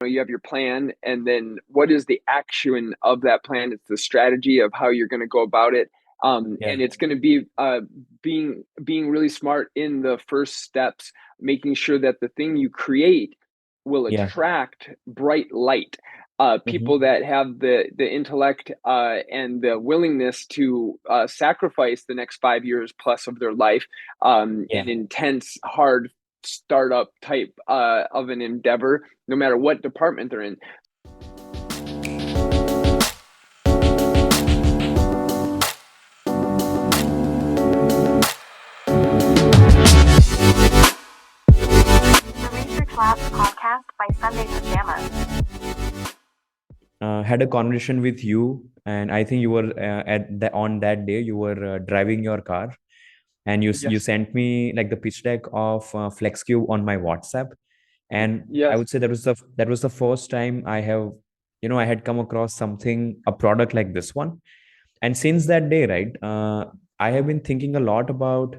you have your plan, and then what is the action of that plan? It's the strategy of how you're going to go about it. Yeah. And it's going to be being really smart in the first steps, making sure that the thing you create will Yeah. attract bright light. People Hmm. that have the intellect and the willingness to sacrifice the next 5 years plus of their life in Yeah. intense, hard startup type of an endeavor, no matter what department they're in. The Research Labs podcast by Sunday Pajamas. Had a conversation with you, and I think you were on that day you were driving your car, and you Yes. sent me like the pitch deck of FlexCube on my WhatsApp, and I Yes. would say that was the first time I had come across something, a product like this one. And since that day, right, I have been thinking a lot about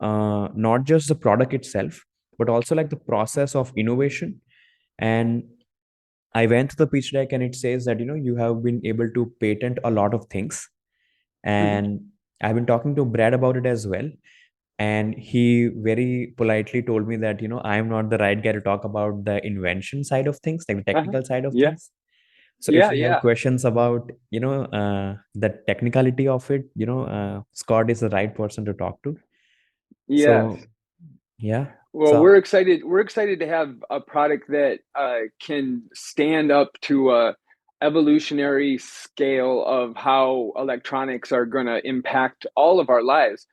not just the product itself, but also like the process of innovation. And I went to the pitch deck, and it says that you have been able to patent a lot of things. Mhm. And I've been talking to Brad about it as well, and he very politely told me that I'm not the right guy to talk about the invention side of things, like the Uh-huh. technical side of Yeah. things. So if Yeah. you have Yeah. questions about the technicality of it, Scott is the right person to talk to. Yes. So yeah. Well, we're So excited. We're excited to have a product that can stand up to a evolutionary scale of how electronics are going to impact all of our lives.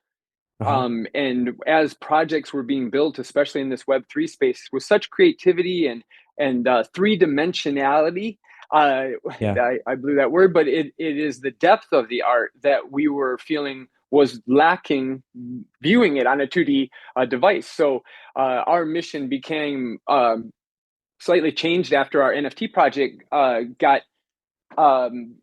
uh-huh. And as projects were being built, especially in this Web3 space, with such creativity and three dimensionality, uh, Yeah. I blew that word, but it is the depth of the art that we were feeling was lacking viewing it on a 2D device. So our mission became slightly changed after our NFT project got um,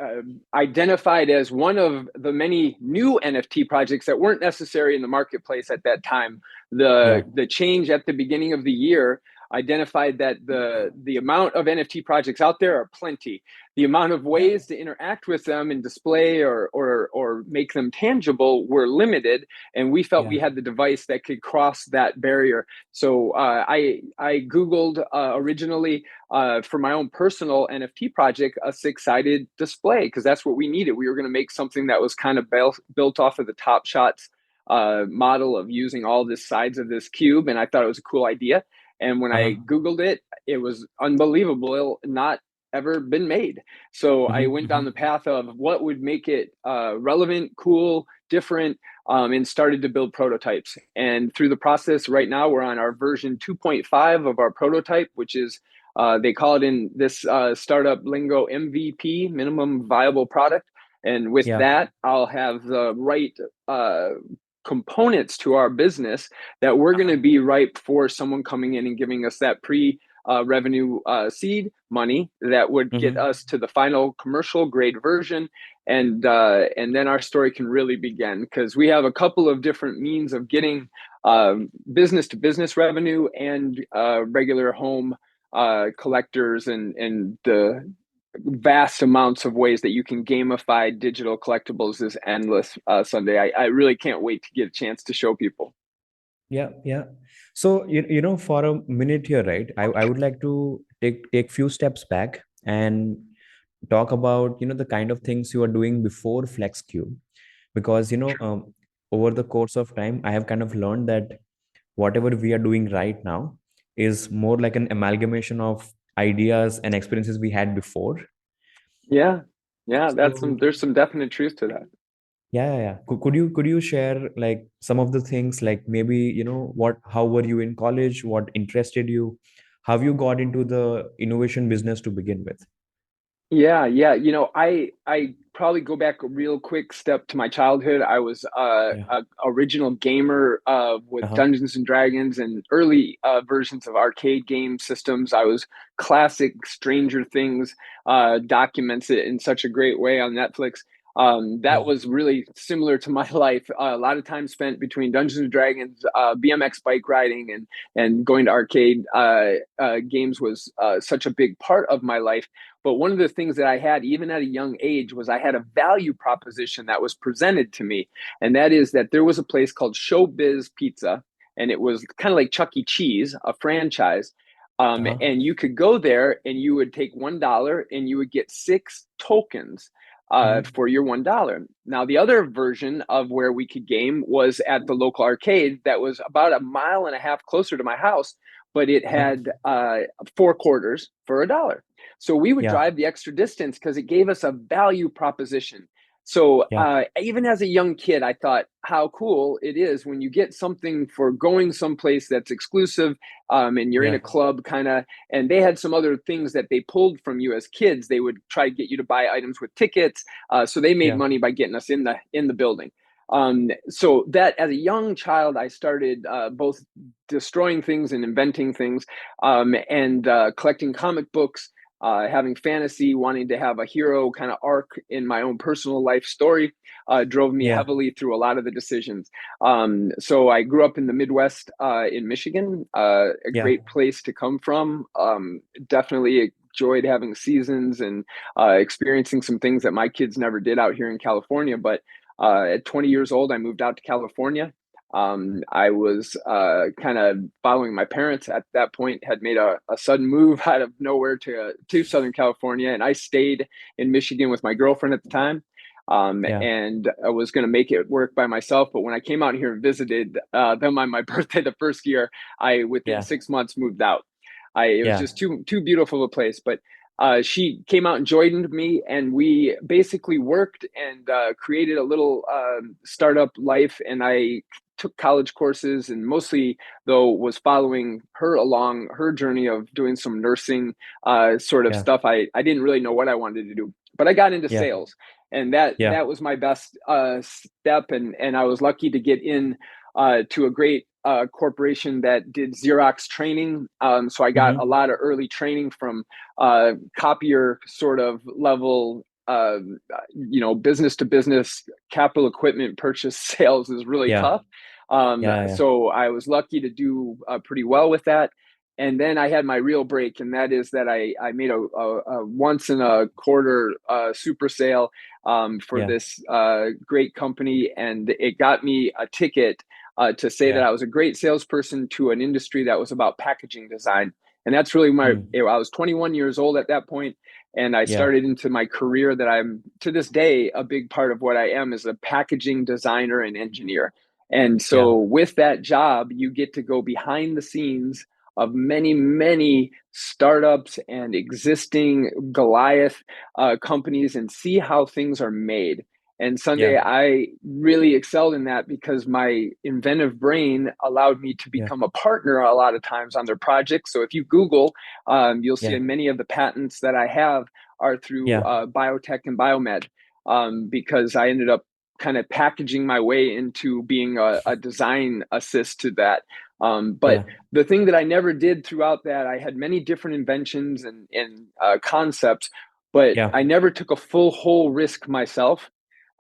uh, identified as one of the many new NFT projects that weren't necessary in the marketplace at that time. Yeah. The change at the beginning of the year identified that the amount of NFT projects out there are plenty. The amount of Yeah. ways to interact with them and display or make them tangible were limited, and we felt we Yeah. had the device that could cross that barrier. So I googled originally for my own personal NFT project, a six-sided display, because that's what we needed. We were going to make something that was kind of built off of the Top Shots model of using all the sides of this cube, and I thought it was a cool idea. And when I Uh-huh. Googled it, it was unbelievable, not ever been made. So I Hmm. went down the Hmm. path of what would make it relevant, cool, different, and started to build prototypes. And through the process, right now, we're on our version 2.5 of our prototype, which is they call it in this startup lingo MVP, minimum viable product. And with Yeah. that, I'll have the right components to our business that we're going to Uh-huh. be ripe for someone coming in and giving us that pre revenue seed money that would get Hmm. us to the final commercial grade version. And then our story can really begin, because we have a couple of different means of getting business to business revenue and regular home collectors, and the vast amounts of ways that you can gamify digital collectibles is endless. Sunday, I really can't wait to get a chance to show people. Yeah. Yeah. So for a minute here, right? I would like to take few steps back and talk about the kind of things you are doing before FlexCube, because over the course of time I have kind of learned that whatever we are doing right now is more like an amalgamation of ideas and experiences we had before. Yeah, yeah, that's some. So There's some definite truth to that. yeah, yeah, yeah. Could you share like some of the things, like maybe how were you in college, what interested you, how you got into the innovation business to begin with? Yeah, yeah. I probably go back a real quick step to my childhood. I was Yeah. a original gamer with Uh-huh. Dungeons and Dragons and early versions of arcade game systems. I was classic Stranger Things documents it in such a great way on Netflix. That was really similar to my life. A lot of time spent between Dungeons and Dragons, BMX bike riding, and going to arcade games was such a big part of my life. But one of the things that I had, even at a young age, was I had a value proposition that was presented to me. And that is that there was a place called Showbiz Pizza, and it was kind of like Chuck E. Cheese, a franchise. And you could go there and you would take $1 and you would get 6 tokens for your $1. Now, the other version of where we could game was at the local arcade that was about a mile and a half closer to my house, but it had 4 quarters for $1. So we would drive the extra distance because it gave us a value proposition. So even as a young kid, I thought how cool it is when you get something for going someplace that's exclusive, and you're in a club kind of, and they had some other things that they pulled from you as kids. They would try to get you to buy items with tickets. So they made money by getting us in the building. So that as a young child, I started both destroying things and inventing things, and collecting comic books. Having fantasy, wanting to have a hero kind of arc in my own personal life story drove me heavily through a lot of the decisions. So I grew up in the Midwest in Michigan, a great place to come from. Definitely enjoyed having seasons and experiencing some things that my kids never did out here in California. But at 20 years old, I moved out to California. I was kind of following my parents at that point, had made a sudden move out of nowhere to Southern California. And I stayed in Michigan with my girlfriend at the time. And I was going to make it work by myself. But when I came out here and visited them on my birthday, the first year, I within 6 months moved out. It was just too beautiful a place. But she came out and joined me, and we basically worked and created a little startup life. And I took college courses, and mostly though was following her along her journey of doing some nursing sort of stuff. I didn't really know what I wanted to do, but I got into sales, and that was my best step. And I was lucky to get in to a great corporation that did Xerox training. So I got a lot of early training from copier sort of level. Business to business capital equipment purchase sales is really tough. So I was lucky to do pretty well with that. And then I had my real break, and that is that I made a once in a quarter super sale for this great company, and it got me a ticket to say that I was a great salesperson to an industry that was about packaging design. And that's really I was 21 years old at that point. And I started into my career that I'm to this day, a big part of what I am is a packaging designer and engineer. And so with that job, you get to go behind the scenes of many, many startups and existing Goliath companies and see how things are made. And Sunday, I really excelled in that because my inventive brain allowed me to become a partner a lot of times on their projects. So if you Google, you'll see many of the patents that I have are through biotech and biomed, because I ended up kind of packaging my way into being a design assist to that. But the thing that I never did throughout that, I had many different inventions and concepts, but I never took a full whole risk myself.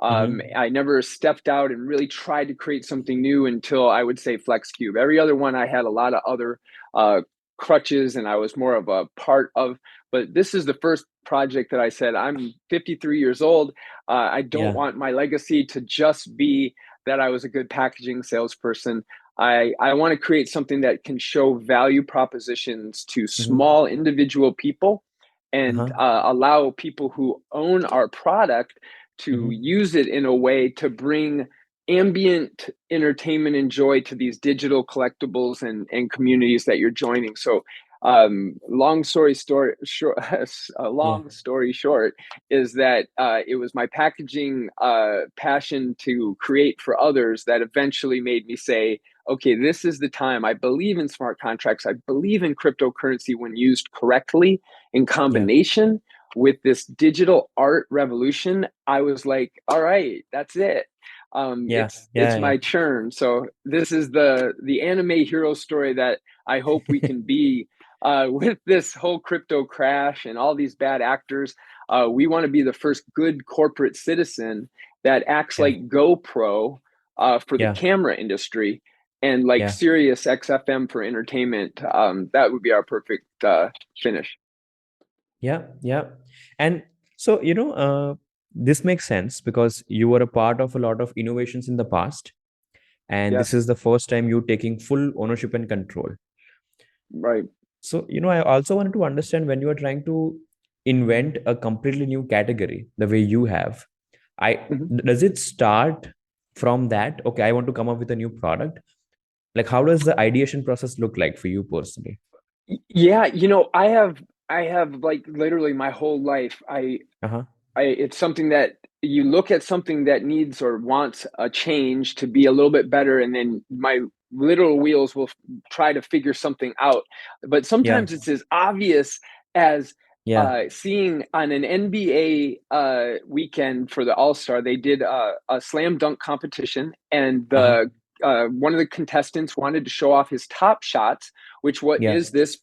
I never stepped out and really tried to create something new until I would say FlexCube. Every other one, I had a lot of other crutches and I was more of a part of, but this is the first project that I said, I'm 53 years old. I don't want my legacy to just be that I was a good packaging salesperson. I want to create something that can show value propositions to small individual people and allow people who own our product to use it in a way to bring ambient entertainment and joy to these digital collectibles and communities that you're joining. So long story short is that it was my packaging passion to create for others that eventually made me say, okay, this is the time. I believe in smart contracts. I believe in cryptocurrency when used correctly in combination with this digital art revolution. I was like, all right, that's it. It's my churn. So this is the anime hero story that I hope we can be with this whole crypto crash and all these bad actors. we want to be the first good corporate citizen that acts Yeah. like GoPro for the Yeah. camera industry, and like Yeah. Sirius XFM for entertainment. That would be our perfect finish. Yeah. Yeah. And so, this makes sense because you were a part of a lot of innovations in the past, and this Yes, is the first time you taking full ownership and control. right. So, I also wanted to understand when you are trying to invent a completely new category the way you have, Mhm. does it start from that? Okay, I want to come up with a new product. Like, how does the ideation process look like for you personally? Yeah, I have like literally my whole life. Uh-huh. It's something that you look at something that needs or wants a change to be a little bit better, and then my literal wheels will try to figure something out. But Yeah. sometimes it's as obvious as Yeah. seeing on an NBA weekend for the All Star, they did a slam dunk competition, and Uh-huh. the one of the contestants wanted to show off his top shots, which what Yeah. is this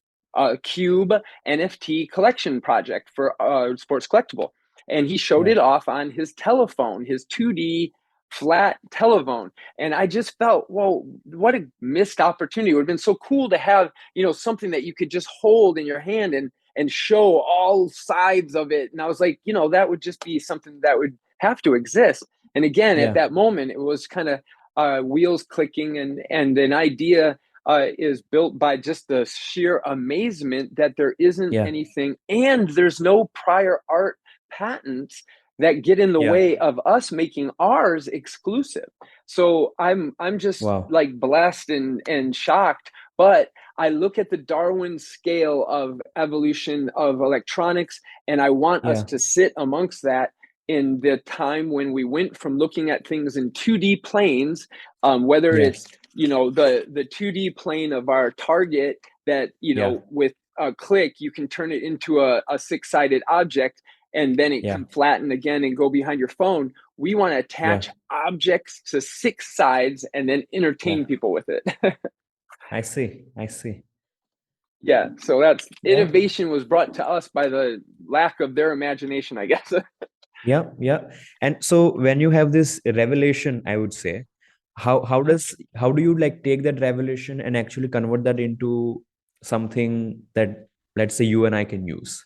Cube NFT collection project for sports collectible, and he showed Yeah. it off on his telephone, his 2D flat telephone. And I just felt, whoa, what a missed opportunity. It would have been so cool to have, something that you could just hold in your hand and show all sides of it. And I was like, that would just be something that would have to exist. And again, at Yeah. that moment, it was kind of wheels clicking, and an idea is built by just the sheer amazement that there isn't Yeah. anything, and there's no prior art patents that get in the Yeah. way of us making ours exclusive. So I'm just Wow. like blessed and shocked. But I look at the Darwin scale of evolution of electronics, and I want us Yeah. to sit amongst that in the time when we went from looking at things in 2D planes, whether Yeah. it's the 2D plane of our target that Yeah. with a click you can turn it into a six-sided object, and then it Yeah. can flatten again and go behind your phone. We want to Yeah. attach objects to six sides and then Yeah. entertain people with it. I see. I see. Yeah, so that's Yeah. innovation was brought to us by the lack of their imagination, I guess. Yeah. Yeah. And so when you have this revelation, I would say, how do you like take that revelation and actually convert that into something that, let's say, you and I can use?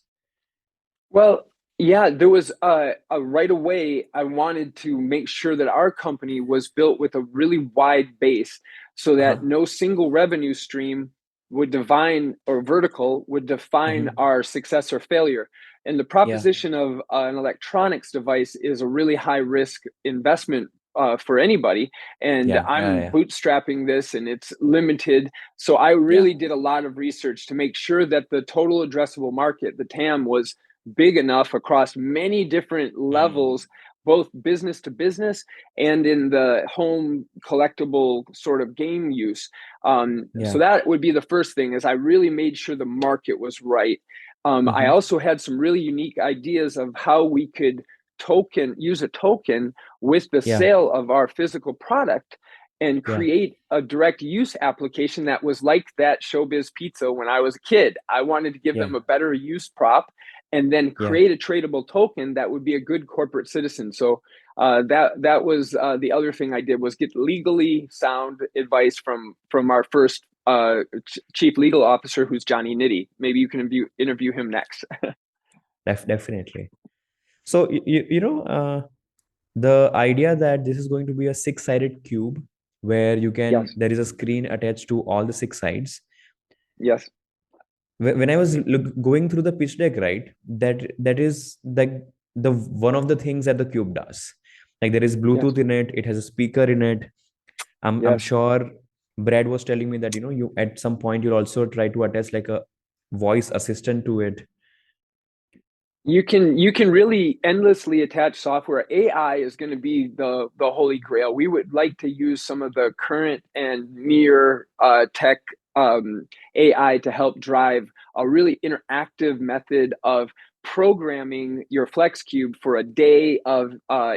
Well, yeah, there was a right away. I wanted to make sure that our company was built with a really wide base so that Uh-huh. no single revenue stream would define or vertical would define Mm-hmm. our success or failure. And the Yeah. proposition of an electronics device is a really high risk investment for anybody. And Yeah. Yeah. I'm Yeah. bootstrapping this, and it's limited. So I Yeah. really did a lot of research to make sure that the total addressable market, the TAM, was big enough across many different Mm. levels, both business to business and in the home collectible sort of game use. So Yeah. that would be the first thing, is I really made sure the market was right. I Mm-hmm. also had some really unique ideas of how we could use a token with the Yeah. sale of our physical product and Yeah. create a direct use application that was like that Showbiz Pizza when I was a kid. I wanted to give Yeah. them a better use prop and then Yeah. create a tradable token that would be a good corporate citizen. So that was the other thing I did, was get legally sound advice from our first chief legal officer, who's Johnny Nitty. Maybe you can interview him next. Definitely. So the idea that this is going to be a six-sided cube where Yes, there is a screen attached to all the six sides. yes, When I was going through the pitch deck, right, that is like the one of the things that the cube does. Like, there is yes, Bluetooth in it, it has a speaker in it. I'm yes. sure Brad was telling me that you at some point you'll also try to attach like a voice assistant to it. You can really endlessly attach software. AI is going to be the holy grail. We would like to use some of the current and near tech AI to help drive a really interactive method of programming your FlexCube for a day of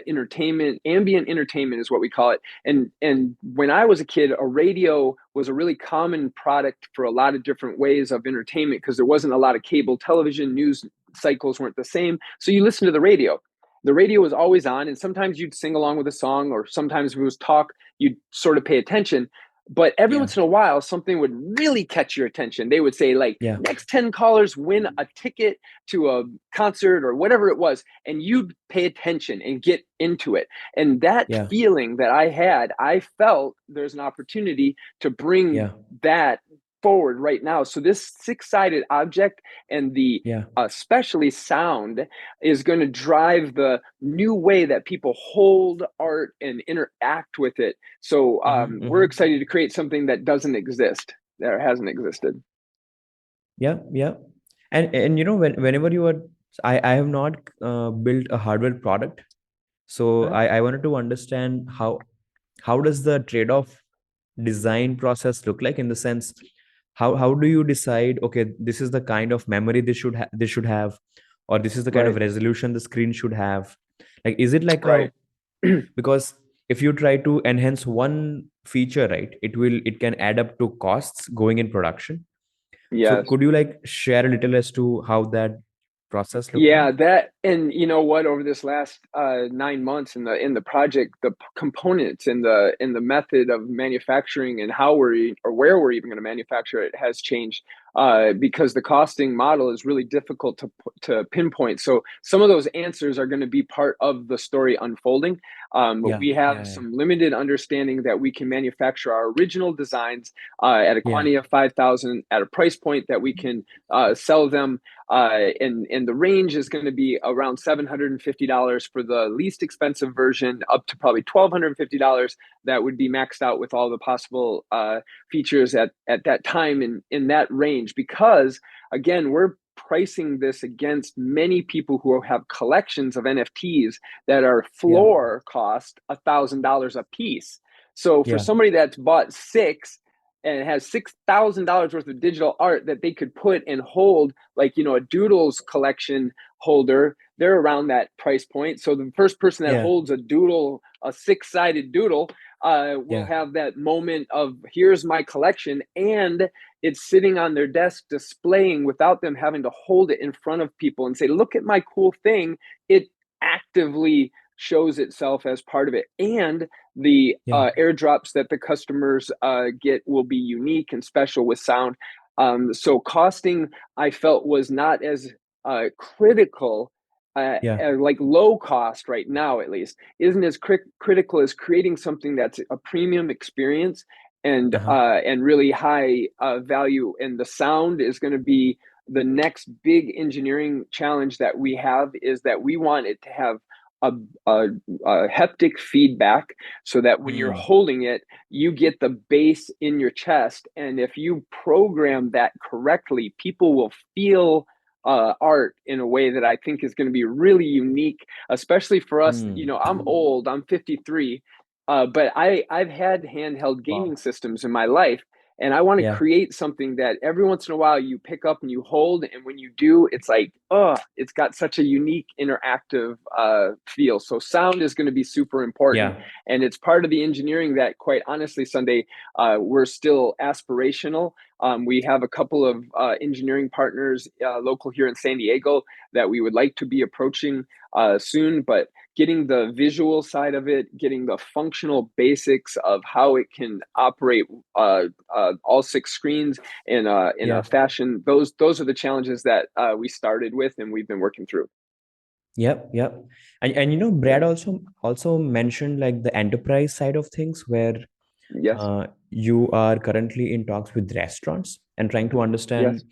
entertainment. Ambient entertainment is what we call it. And when I was a kid, a radio was a really common product for a lot of different ways of entertainment, because there wasn't a lot of cable television news cycles weren't the same. So you listen to the radio. The radio was always on, and sometimes you'd sing along with a song, or sometimes if it was talk, you'd sort of pay attention. But every once in a while, something would really catch your attention. They would say, like, next 10 callers win a ticket to a concert or whatever it was. And you'd pay attention and get into it. And that feeling that I had, I felt there's an opportunity to bring that forward right now. So this six-sided object and the especially sound is going to drive the new way that people hold art and interact with it. So we're excited to create something that doesn't exist, that hasn't existed. And you know, whenever you are, I have not built a hardware product, so I wanted to understand how does the trade-off design process look like, in the sense, how do you decide, okay, this is the kind of memory this should have, or this is the kind of resolution the screen should have? Like, is it like because if you try to enhance one feature, right, it can add up to costs going in production. So could you like share a little as to how that process looks like? That, and you know what, over this last 9 months in the project, the components and the method of manufacturing and how where we're even going to manufacture it has changed, because the costing model is really difficult to pinpoint. So some of those answers are going to be part of the story unfolding. But we have some limited understanding that we can manufacture our original designs at a quantity of 5,000 at a price point that we can sell them. And the range is going to be around $750 for the least expensive version, up to probably $1,250 that would be maxed out with all the possible features at that time in that range. Because again, we're pricing this against many people who have collections of NFTs that are floor cost $1,000 a piece. So for somebody that's bought 6 and has $6,000 worth of digital art that they could put and hold, like, you know, a Doodles collection holder, they're around that price point. So the first person that holds a doodle, a 6-sided doodle, will have that moment of, here's my collection, and it's sitting on their desk displaying without them having to hold it in front of people and say, look at my cool thing. It actively shows itself as part of it. And the airdrops that the customers get will be unique and special with sound. So costing, I felt, was not as critical, like low cost right now, at least, isn't as critical as creating something that's a premium experience and really high value. And the sound is going to be the next big engineering challenge that we have, is that we want it to have a haptic feedback, so that when you're holding it, you get the bass in your chest. And if you program that correctly, people will feel art in a way that I think is going to be really unique, especially for us. You know, I'm old, I'm 53, but I've had handheld gaming systems in my life. And I want to create something that every once in a while you pick up and you hold. And when you do, it's like, oh, it's got such a unique interactive feel. So sound is going to be super important. And it's part of the engineering that, quite honestly, Sunday, we're still aspirational. We have a couple of engineering partners local here in San Diego that we would like to be approaching soon. But getting the visual side of it, getting the functional basics of how it can operate all 6 screens in a fashion, those are the challenges that we started with and we've been working through. Yep. And you know, Brad also mentioned like the enterprise side of things, where you are currently in talks with restaurants and trying to understand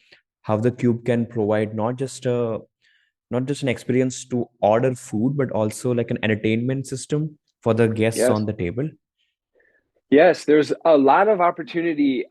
how the cube can provide not just an experience to order food, but also like an entertainment system for the guests on the table. Yes, there's a lot of opportunity.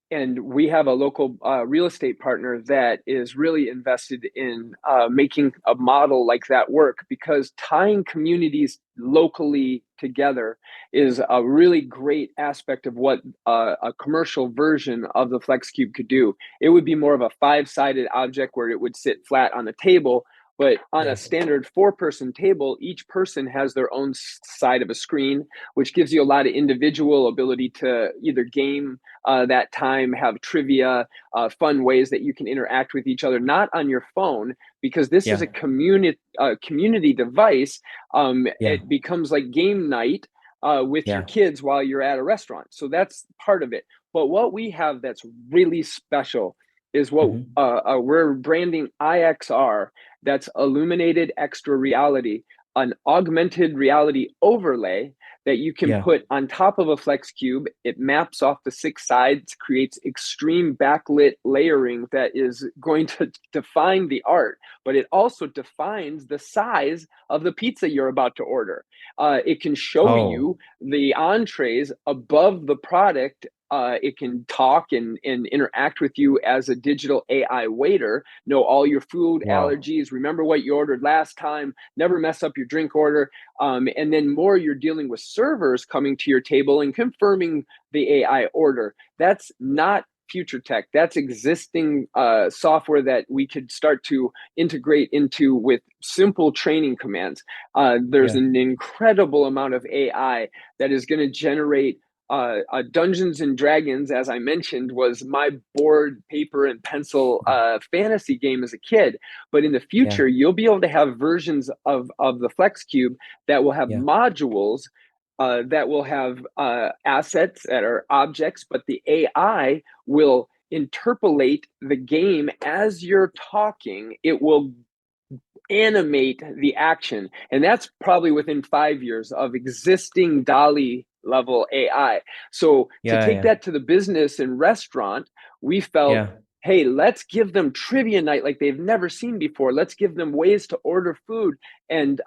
And we have a local real estate partner that is really invested in making a model like that work, because tying communities locally together is a really great aspect of what a commercial version of the FlexCube could do. It would be more of a 5-sided object where it would sit flat on the table, But on a Right. standard 4-person table, each person has their own side of a screen, which gives you a lot of individual ability to either game that time, have trivia, fun ways that you can interact with each other, not on your phone, because this is Yeah. a community device. Yeah. It becomes like game night with your Yeah. kids while you're at a restaurant. So that's part of it. But what we have that's really special is what Mhm. we're branding IXR. That's illuminated extra reality, an augmented reality overlay that you can Yeah. put on top of a FlexCube. It maps off the 6 sides, creates extreme backlit layering that is going to define the art, but it also defines the size of the pizza you're about to order. It can show Oh, you the entrees above the product. It can talk and interact with you as a digital AI waiter, know all your food wow. allergies, remember what you ordered last time, never mess up your drink order. And then more, you're dealing with servers coming to your table and confirming the AI order. That's not future tech. That's existing software that we could start to integrate into with simple training commands. There's Yeah. an incredible amount of AI that is going to generate Dungeons and Dragons, as I mentioned, was my board, paper, and pencil fantasy game as a kid. But in the Yeah. future, you'll be able to have versions of the FlexCube that will have Yeah. modules that will have assets that are objects, but the AI will interpolate the game as you're talking. It will animate the action. And that's probably within 5 years of existing DALI level AI. So to Yeah. take Yeah. that to the business and restaurant, we felt, Yeah. hey, let's give them trivia night like they've never seen before. Let's give them ways to order food and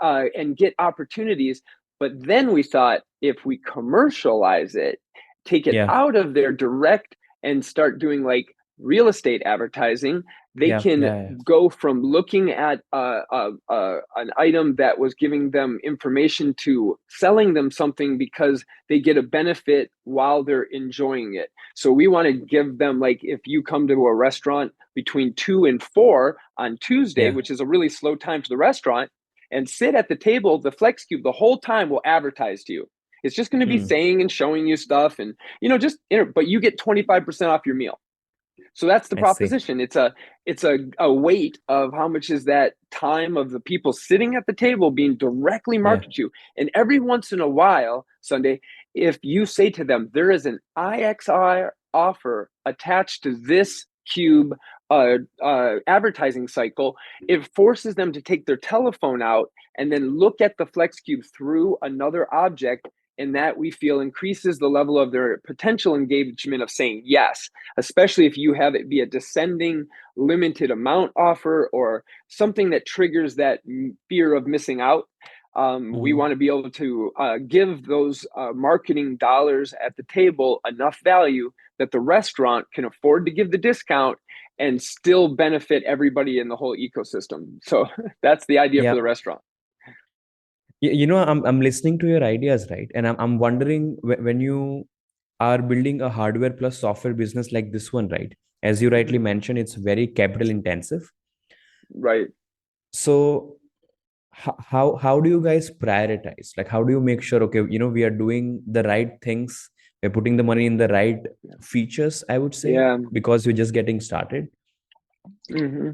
get opportunities. But then we thought, if we commercialize it, take it Yeah. out of their direct and start doing like real estate advertising, they Yeah. can Yeah. go from looking at an item that was giving them information to selling them something because they get a benefit while they're enjoying it. So we want to give them, like, if you come to a restaurant between 2 and 4 on Tuesday, Yeah. which is a really slow time to the restaurant, and sit at the table, the FlexCube the whole time will advertise to you. It's just going to be Hmm. saying and showing you stuff, and but you get 25% off your meal. So that's the I see. proposition. It's a weight of how much is that time of the people sitting at the table being directly Yeah. marketed to. And every once in a while, Sunday, if you say to them, there is an IXR offer attached to this cube advertising cycle, it forces them to take their telephone out and then look at the FlexCube through another object, and that we feel increases the level of their potential engagement of saying yes, especially if you have it be a descending limited amount offer or something that triggers that fear of missing out. We Mhm. want to be able to give those marketing dollars at the table enough value that the restaurant can afford to give the discount and still benefit everybody in the whole ecosystem. So that's the idea for Yeah. the restaurant. I'm listening to your ideas, right? And I'm wondering when you are building a hardware plus software business like this one, right? As you rightly Mhm. mentioned, it's very capital intensive. Right. So how do you guys prioritize? Like, how do you make sure, okay, we are doing the right things, we're putting the money in the right features, I would say, Yeah. because you're just getting started. Hmm.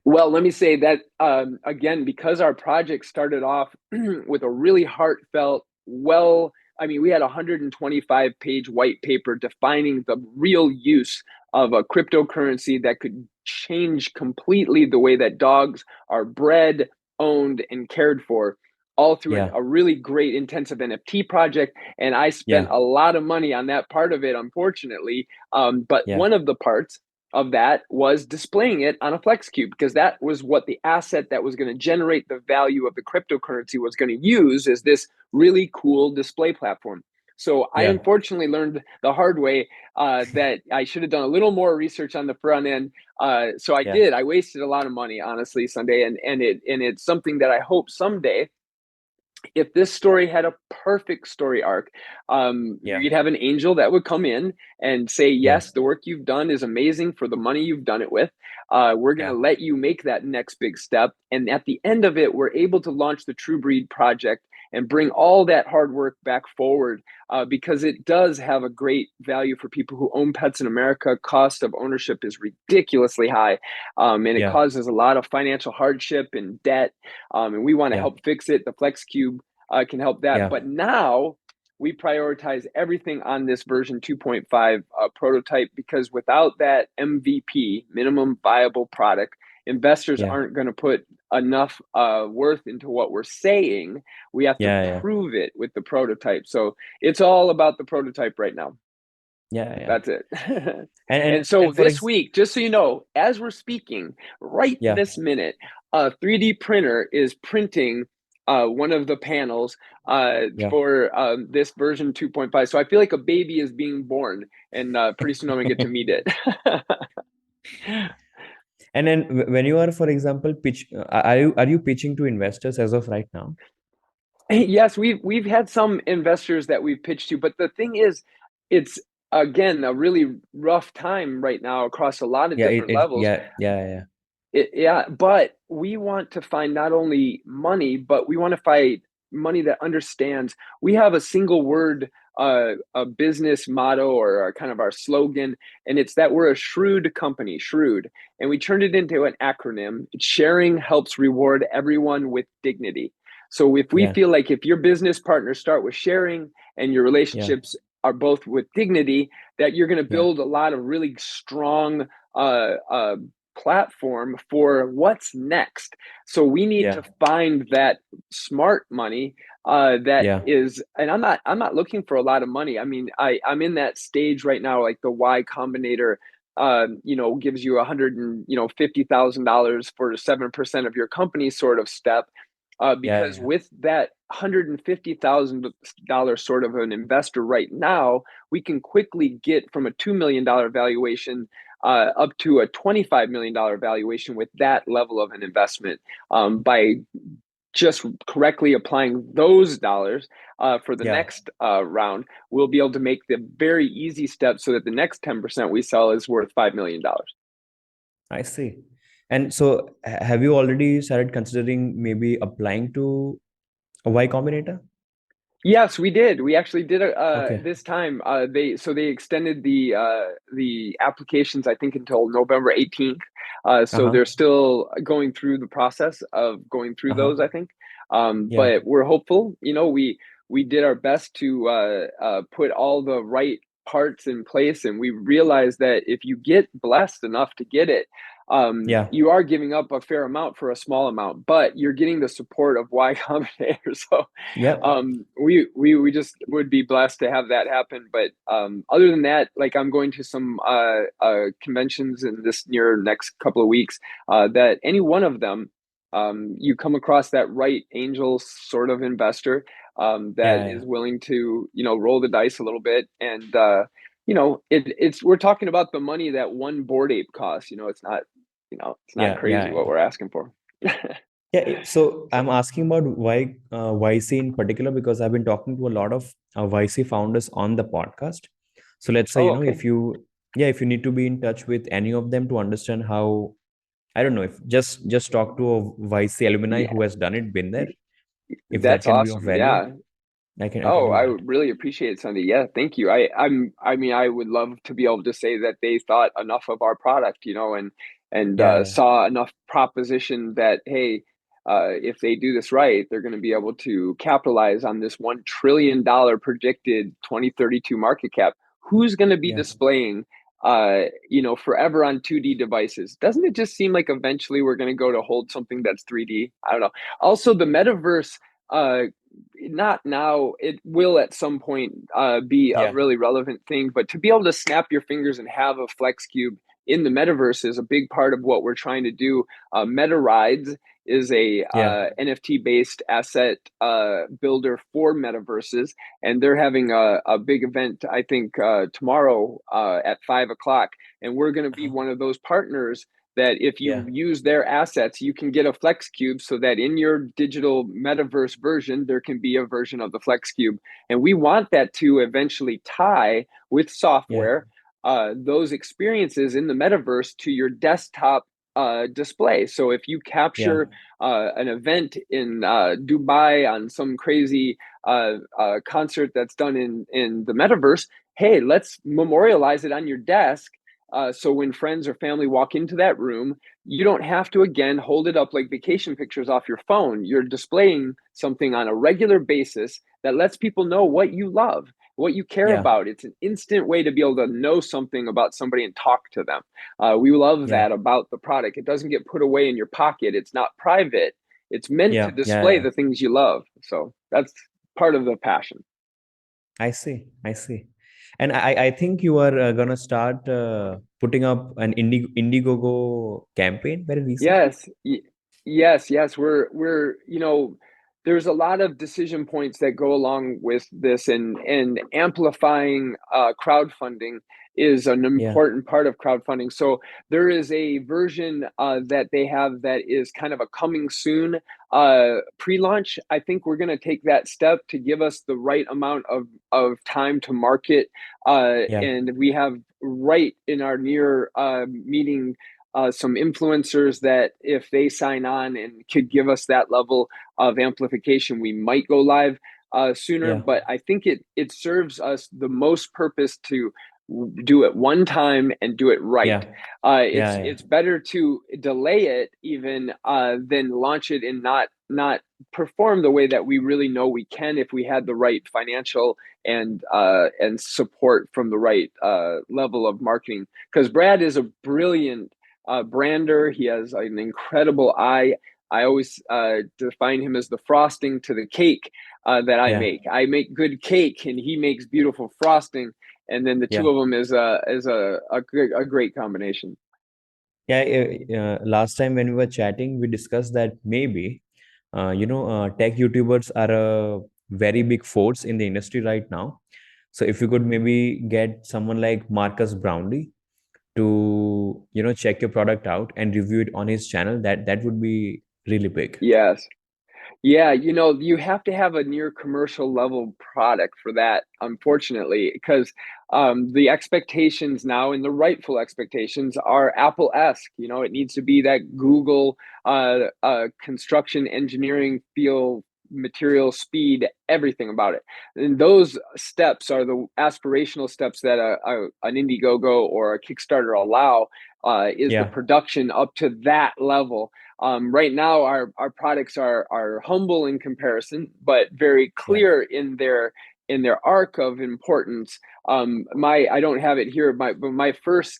Well, let me say that again, because our project started off with a really heartfelt, we had a 125-page white paper defining the real use of a cryptocurrency that could change completely the way that dogs are bred, owned, and cared for, all through Yeah. a really great intensive NFT project. And I spent Yeah. a lot of money on that part of it, unfortunately. But Yeah. one of the parts of that was displaying it on a FlexCube, because that was what the asset that was going to generate the value of the cryptocurrency was going to use, is this really cool display platform. So I Yeah. unfortunately learned the hard way that I should have done a little more research on the front end. So I Yeah. did. I wasted a lot of money, honestly, Sunday, and it's something that I hope someday if this story had a perfect story arc, you'd have an angel that would come in and say, yes, the work you've done is amazing for the money you've done it with. We're going to let you make that next big step. And at the end of it, we're able to launch the True Breed project and bring all that hard work back forward, because it does have a great value for people who own pets in America. Cost of ownership is ridiculously high, and it causes a lot of financial hardship and debt, and we want to help fix it. The FlexCube can help that. But now we prioritize everything on this version 2.5 prototype, because without that MVP, minimum viable product, investors aren't going to put enough worth into what we're saying. We have to prove it with the prototype. So it's all about the prototype right now. That's it. And so this week, just so you know, as we're speaking right this minute, a 3D printer is printing one of the panels for this version 2.5. So I feel like a baby is being born, and pretty soon I'm gonna get to meet it. And then when you are, for example, are you pitching to investors as of right now? Yes, we've had some investors that we've pitched to, but the thing is, it's again a really rough time right now across a lot of different levels. But we want to find not only money, but we want to find money that understands. We have a single word, a business motto, or kind of our slogan, and it's that we're a shrewd company, shrewd, and we turned it into an acronym. Sharing helps reward everyone with dignity. So if we feel like if your business partners start with sharing and your relationships are both with dignity, that you're going to build a lot of really strong platform for what's next. So we need to find that smart money that is, and I'm not looking for a lot of money. I mean, I'm in that stage right now, like the Y Combinator, gives you $150,000 for 7% of your company sort of step. Because with that $150,000 sort of an investor right now, we can quickly get from a $2 million valuation up to a $25 million valuation with that level of an investment, by just correctly applying those dollars for the next round. We'll be able to make the very easy step so that the next 10% we sell is worth $5 million. I see. And so have you already started considering maybe applying to a Y Combinator? Yes, we did. We actually did this time. They extended the applications, I think, until November 18th. So they're still going through the process of going through those, I think. But we're hopeful. We did our best to put all the right parts in place, and we realized that if you get blessed enough to get it, you are giving up a fair amount for a small amount, but you're getting the support of Y Combinator. So we just would be blessed to have that happen. But other than that, like, I'm going to some conventions in this next couple of weeks, that any one of them, you come across that right angel sort of investor that is willing to, roll the dice a little bit. And we're talking about the money that one Bored Ape costs. It's not crazy what we're asking for. So I'm asking about YC in particular, because I've been talking to a lot of YC founders on the podcast. So let's say, if you need to be in touch with any of them to understand how, I don't know, if just talk to a YC alumni who has done it, been there. If that's that can awesome. Be of value, I would really appreciate it, Sunday. Yeah, thank you. I would love to be able to say that they thought enough of our product, and saw enough proposition that, hey, if they do this right, they're going to be able to capitalize on this $1 trillion predicted 2032 market cap. Who's going to be displaying, forever on 2D devices? Doesn't it just seem like eventually we're going to go to hold something that's 3D? I don't know. Also, the metaverse, not now, it will at some point be a really relevant thing, but to be able to snap your fingers and have a FlexCube in the metaverse is a big part of what we're trying to do. Meta Rides is a NFT based asset builder for metaverses, and they're having a big event, I think, tomorrow at 5 o'clock, and we're going to be one of those partners that if you use their assets, you can get a FlexCube so that in your digital metaverse version, there can be a version of the FlexCube. And we want that to eventually tie with software, those experiences in the metaverse to your desktop display. So if you capture an event in Dubai on some crazy concert that's done in the metaverse, hey, let's memorialize it on your desk. So when friends or family walk into that room, you don't have to, again, hold it up like vacation pictures off your phone. You're displaying something on a regular basis that lets people know what you love, what you care about. It's an instant way to be able to know something about somebody and talk to them. We love that about the product. It doesn't get put away in your pocket. It's not private. It's meant to display the things you love. So that's part of the passion. I see. And I think you are going to start putting up an Indiegogo campaign very recently. Yes. We're there's a lot of decision points that go along with this, and amplifying crowdfunding is an important part of crowdfunding. So there is a version that they have that is kind of a coming soon pre-launch. I think we're going to take that step to give us the right amount of time to market. And we have right in our near meeting some influencers that if they sign on and could give us that level of amplification, we might go live sooner. But I think it serves us the most purpose to do it one time and do it right. It's better to delay it even than launch it and not perform the way that we really know we can if we had the right financial and support from the right level of marketing. Because Brad is a brilliant brander. He has an incredible eye. I always define him as the frosting to the cake that I make. I make good cake and he makes beautiful frosting. And then the two of them is a great combination. Last time when we were chatting, we discussed that maybe, tech YouTubers are a very big force in the industry right now. So if you could maybe get someone like Marcus Brownlee to, check your product out and review it on his channel, that would be really big. Yes. Yeah, you have to have a near commercial level product for that, unfortunately, because the expectations now and the rightful expectations are Apple-esque. It needs to be that Google construction engineering feel, material, speed, everything about it. And those steps are the aspirational steps that an Indiegogo or a Kickstarter allow, is the production up to that level. Right now, our products are humble in comparison, but very clear in their arc of importance. I don't have it here, but my first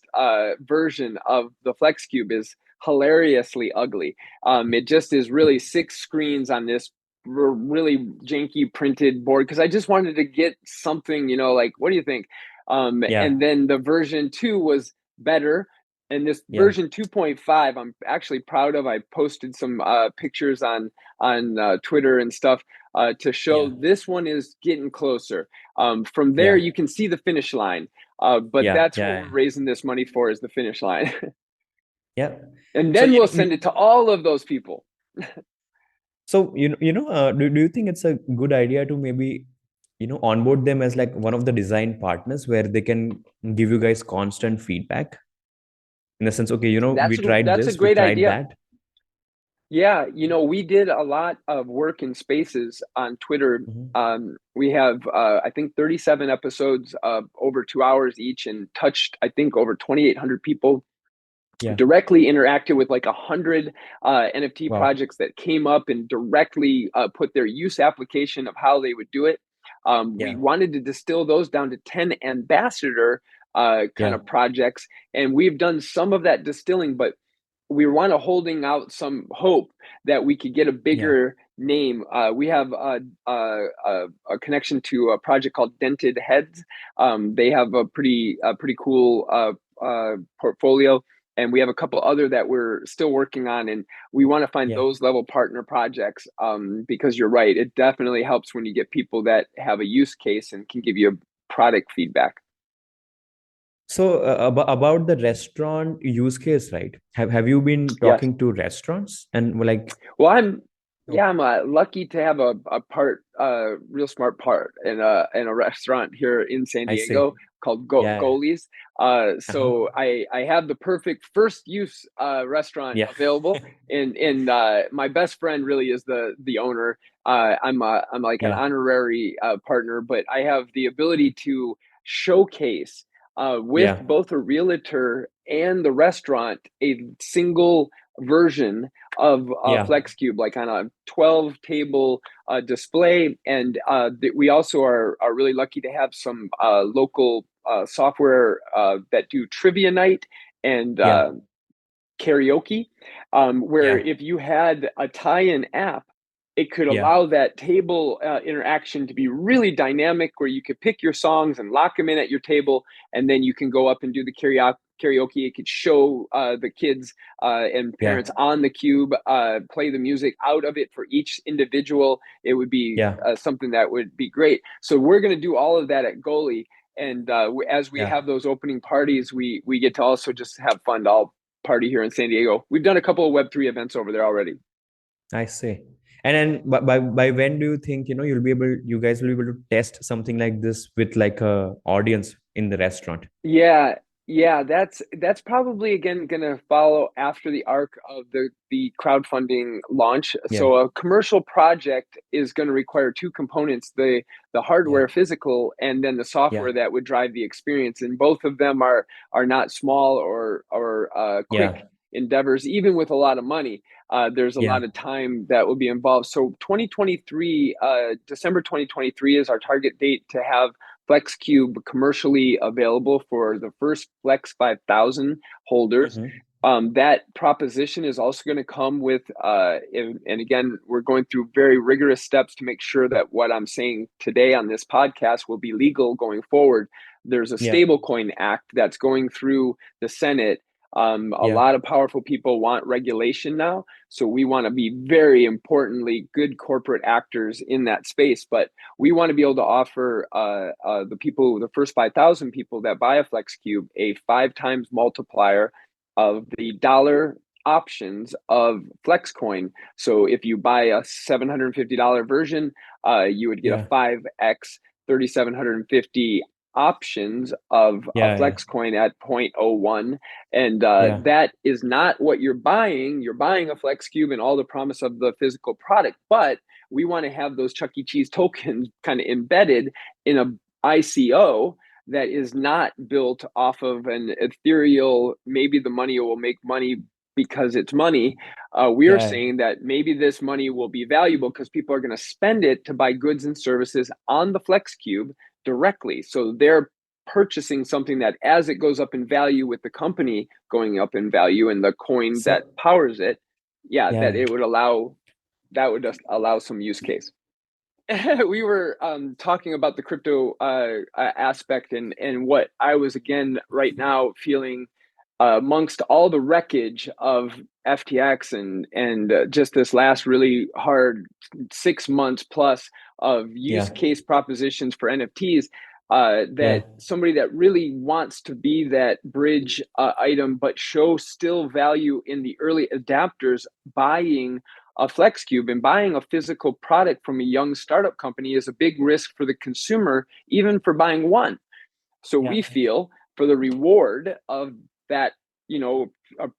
version of the FlexCube is hilariously ugly. It just is really 6 screens on this really janky printed board because I just wanted to get something, like, what do you think? And then the version 2 was better. And this version 2.5, I'm actually proud of. I posted some pictures on Twitter and stuff to show this one is getting closer. From there, you can see the finish line. But that's what we're raising this money for, is the finish line. And then we'll send it to all of those people. So, do you think it's a good idea to maybe, onboard them as like one of the design partners where they can give you guys constant feedback? In the sense, okay, we tried this, a great we tried idea. that. Yeah, we did a lot of work in Spaces on Twitter. We have, I think, 37 episodes of over 2 hours each and touched, I think, over 2,800 people. Directly interacted with like 100 NFT projects that came up and directly put their use application of how they would do it. We wanted to distill those down to 10 ambassador kind of projects. And we've done some of that distilling, but we want to holding out some hope that we could get a bigger name. We have a connection to a project called Dented Heads. They have a pretty cool portfolio. And we have a couple other that we're still working on, and we want to find those level partner projects because you're right. It definitely helps when you get people that have a use case and can give you a product feedback. So about the restaurant use case, right? Have you been Yes. talking to restaurants and like? Well, I'm lucky to have a real smart part in a restaurant here in San I see. Diego called Yeah. Goalies. Uh-huh. So I have the perfect first use restaurant Yeah. available, and my best friend really is the owner. I'm like an Yeah. honorary partner, but I have the ability to showcase with Yeah. both a realtor and the restaurant a single version of Yeah. FlexCube, like on a 12 table display. And we also are really lucky to have some local software that do trivia night and Yeah. karaoke, where Yeah. if you had a tie-in app, it could Yeah. allow that table interaction to be really dynamic, where you could pick your songs and lock them in at your table, and then you can go up and do the karaoke. It could show the kids and Yeah. parents on the cube play the music out of it for each individual. It would be Yeah. something that would be great. So we're going to do all of that at Goalie. And as we Yeah. have those opening parties, we get to also just have fun all party here in San Diego. We've done a couple of Web3 events over there already. I see. And then by when do you think, you guys will be able to test something like this with like a audience in the restaurant? Yeah, yeah, that's probably again gonna follow after the arc of the crowdfunding launch. Yeah. So a commercial project is going to require two components: the Yeah. hardware physical, and then the Yeah. software that would drive the experience. And both of them are not small or Yeah. quick endeavors, even with a lot of money. There's a Yeah. lot of time that will be involved. So 2023, December 2023 is our target date to have FlexCube commercially available for the first Flex 5000 holders. Mm-hmm. That proposition is also going to come with, and again, we're going through very rigorous steps to make sure that what I'm saying today on this podcast will be legal going forward. There's a Yeah. stablecoin act that's going through the Senate. A Yeah. lot of powerful people want regulation now. So we want to be very importantly good corporate actors in that space. But we want to be able to offer the first 5,000 people that buy a FlexCube a 5 times multiplier of the dollar options of FlexCoin. So if you buy a $750 version, you would get Yeah. a 5x 3,750 options of a Yeah. Yeah. FlexCoin at 0.01. And Yeah. that is not what you're buying. You're buying a FlexCube and all the promise of the physical product, but we want to have those Chuck E. Cheese tokens kind of embedded in a ICO that is not built off of an ethereal, maybe the money will make money because it's money. We're Yeah. saying that maybe this money will be valuable because people are going to spend it to buy goods and services on the FlexCube directly. So they're purchasing something that as it goes up in value with the company going up in value and the coin that So powers it, that yeah. it would allow, that would just allow some use case. We were talking about the crypto aspect and what I was again right now feeling amongst all the wreckage of FTX and just this last really hard 6 months plus of use Yeah. case propositions for NFTs. Yeah. That somebody that really wants to be that bridge item, but show still value in the early adapters buying a FlexCube and buying a physical product from a young startup company is a big risk for the consumer, even for buying one. So Yeah. we feel for the reward of that,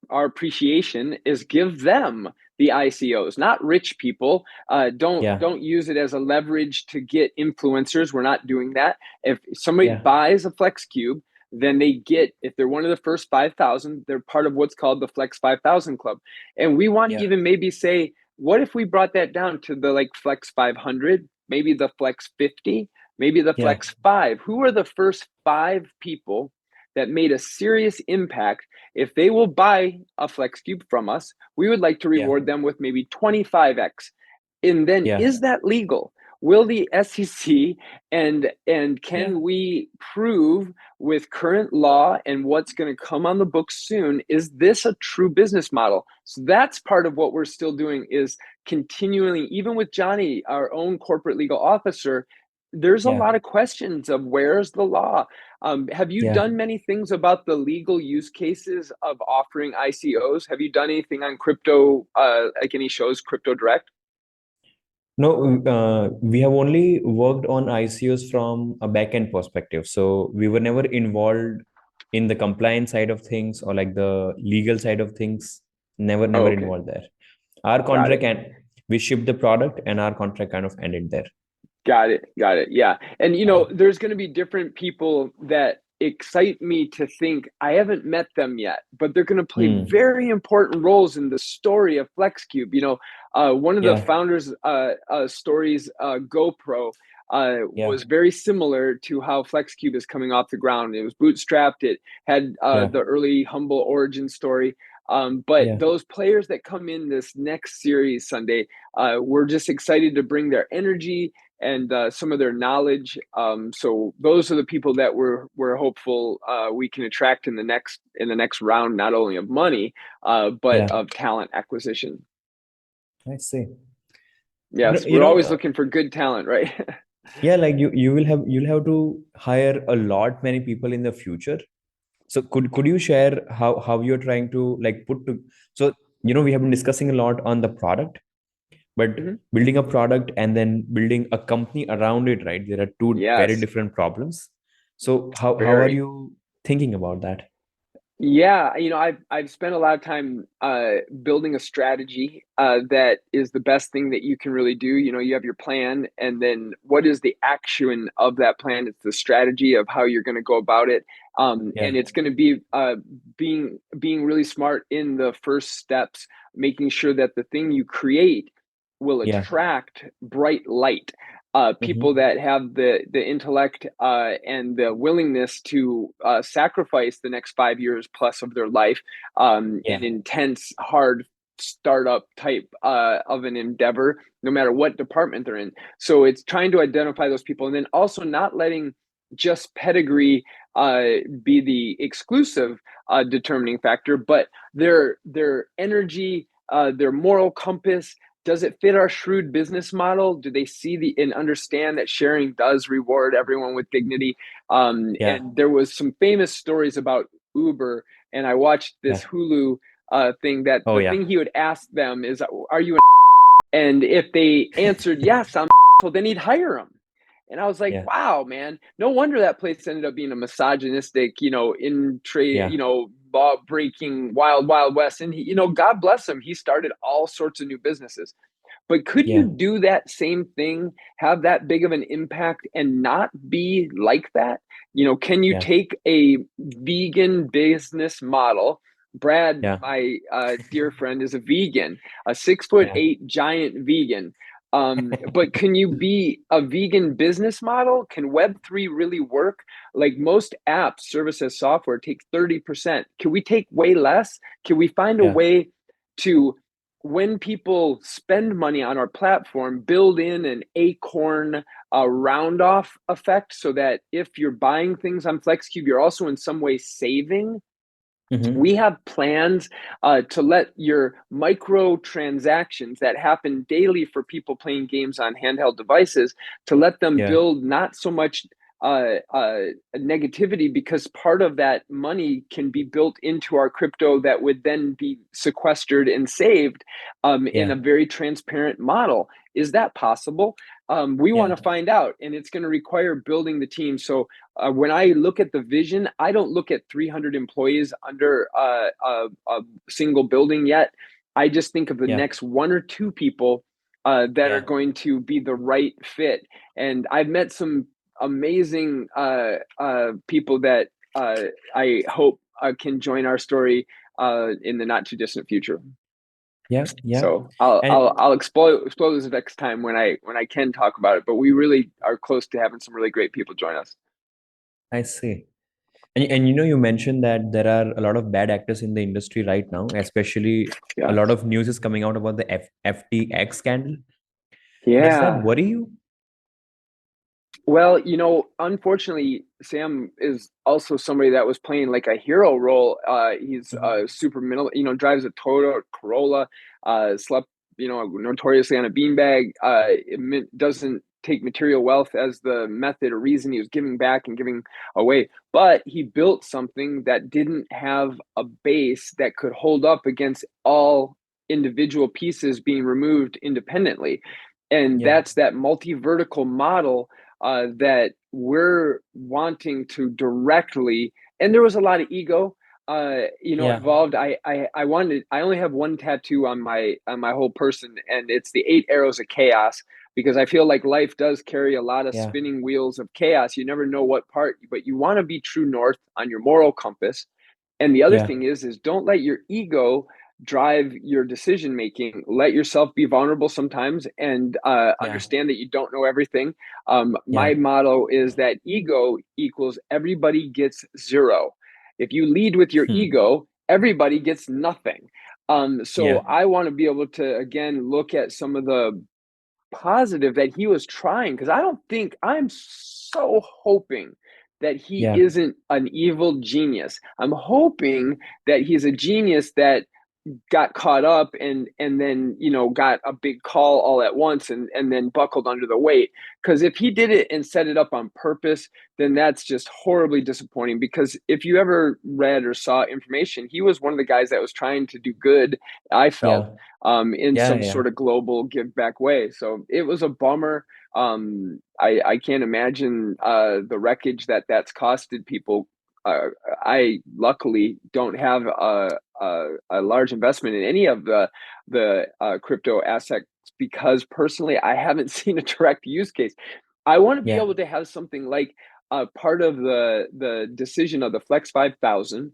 our appreciation is give them the ICOs, not rich people. Yeah. Don't use it as a leverage to get influencers. We're not doing that. If somebody Yeah. buys a FlexCube, then they get, if they're one of the first 5,000, they're part of what's called the Flex 5,000 Club. And we want to Yeah. even maybe say, what if we brought that down to the like Flex 500, maybe the Flex 50, maybe the Yeah. Flex 5? Who are the first 5 people that made a serious impact? If they will buy a FlexCube from us, we would like to Yeah. reward them with maybe 25x. And then Yeah. is that legal? Will the SEC and can Yeah. we prove with current law and what's going to come on the books soon, is this a true business model? So that's part of what we're still doing, is continually, even with Johnny, our own corporate legal officer, there's a Yeah. lot of questions of where's the law. Have you Yeah. done many things about the legal use cases of offering ICOs? Have you done anything on crypto, like any shows, Crypto Direct? No, we have only worked on ICOs from a back-end perspective. So we were never involved in the compliance side of things or like the legal side of things. Oh, Never okay. involved there. Our Got contract it. and we shipped the product and our contract kind of ended there. Got it. Got it. Yeah. And Yeah. there's going to be different people that excite me to think. I haven't met them yet, but they're going to play Hmm. very important roles in the story of FlexCube. One of the Yeah. founders' stories, GoPro, Yeah. was very similar to how FlexCube is coming off the ground. It was bootstrapped. It had Yeah. the early humble origin story. But Yeah. those players that come in this next series Sunday, we're just excited to bring their energy and some of their knowledge. So those are the people that we're hopeful we can attract in the next round, not only of money, but Yeah. of talent acquisition. I see. Yes, You we're know, always looking for good talent, right? yeah, like you'll have to hire a lot many people in the future. So could you share how you're trying to like put to so we have been discussing a lot on the product, but Mhm. building a product and then building a company around it, right? There are two very Yes, different problems. So how are very. you thinking about that? Yeah, I've spent a lot of time building a strategy that is the best thing that you can really do. You have your plan, and then what is the action of that plan? It's the strategy of how you're going to go about it, Yeah. and it's going to be being really smart in the first steps, making sure that the thing you create will Yeah. attract bright light. People Mm-hmm. that have the intellect and the willingness to sacrifice the next 5 years plus of their life in Yeah. intense, hard startup type of an endeavor, no matter what department they're in. So it's trying to identify those people, and then also not letting just pedigree be the exclusive determining factor, but their energy, their moral compass. Does it fit our shrewd business model? Do they see and understand that sharing does reward everyone with dignity? Yeah. And there was some famous stories about Uber, and I watched this Yeah. Hulu thing that Oh the yeah. thing he would ask them is, "Are you?" And if they answered yes, I'm, well, then he'd hire them. And I was like, Yeah. wow, man, no wonder that place ended up being a misogynistic, in trade, Yeah. law breaking wild, wild west. And God bless him. He started all sorts of new businesses. But could Yeah. you do that same thing, have that big of an impact and not be like that? Can you Yeah. take a vegan business model? Brad, Yeah. my dear friend, is a vegan, a 6'8" Yeah. giant vegan. But can you be a vegan business model? Can Web3 really work? Like most apps, service as software takes 30%. Can we take way less? Can we find a Yeah. way to, when people spend money on our platform, build in an acorn round off effect so that if you're buying things on FlexCube, you're also in some way saving? Mm-hmm. We have plans to let your micro transactions that happen daily for people playing games on handheld devices, to let them Yeah. build not so much negativity, because part of that money can be built into our crypto that would then be sequestered and saved in Yeah. a very transparent model. Is that possible? We want Yeah. to find out, and it's going to require building the team. So when I look at the vision, I don't look at 300 employees under a single building yet. I just think of the Yeah. next one or two people that are Yeah. going to be the right fit. And I've met some amazing people that I hope can join our story in the not too distant future. Yeah. Yeah. So I'll And I'll I'll explode this next time when I can talk about it. But we really are close to having some really great people join us. I see. And you mentioned that there are a lot of bad actors in the industry right now, especially a Yeah. lot of news is coming out about the FTX scandal. Does that Yeah. worry you? Well, unfortunately, Sam is also somebody that was playing like a hero role. He's Mhm. super middle, drives a Toyota Corolla, slept, notoriously on a beanbag. Doesn't take material wealth as the method or reason. He was giving back and giving away, but he built something that didn't have a base that could hold up against all individual pieces being removed independently. And that's that multi-vertical model that we're wanting to directly, and there was a lot of ego involved. I only have one tattoo on my whole person, and it's the 8 arrows of chaos, because I feel like life does carry a lot of spinning wheels of chaos. You never know what part, but you want to be true north on your moral compass. And the other thing is don't let your ego drive your decision making. Let yourself be vulnerable sometimes, and understand that you don't know everything. My motto is that ego equals everybody gets 0. If you lead with your ego, everybody gets nothing. So I want to be able to, again, look at some of the positive that he was trying, because I'm so hoping that he isn't an evil genius. I'm hoping that he's a genius that got caught up and then got a big call all at once and then buckled under the weight. Because if he did it and set it up on purpose, then that's just horribly disappointing. Because if you ever read or saw information, he was one of the guys that was trying to do good, I felt, in some sort of global give back way. So it was a bummer. I can't imagine the wreckage that's costed people. I luckily don't have a large investment in any of the crypto assets, because personally I haven't seen a direct use case. I want to be able to have something like part of the decision of the Flex 5000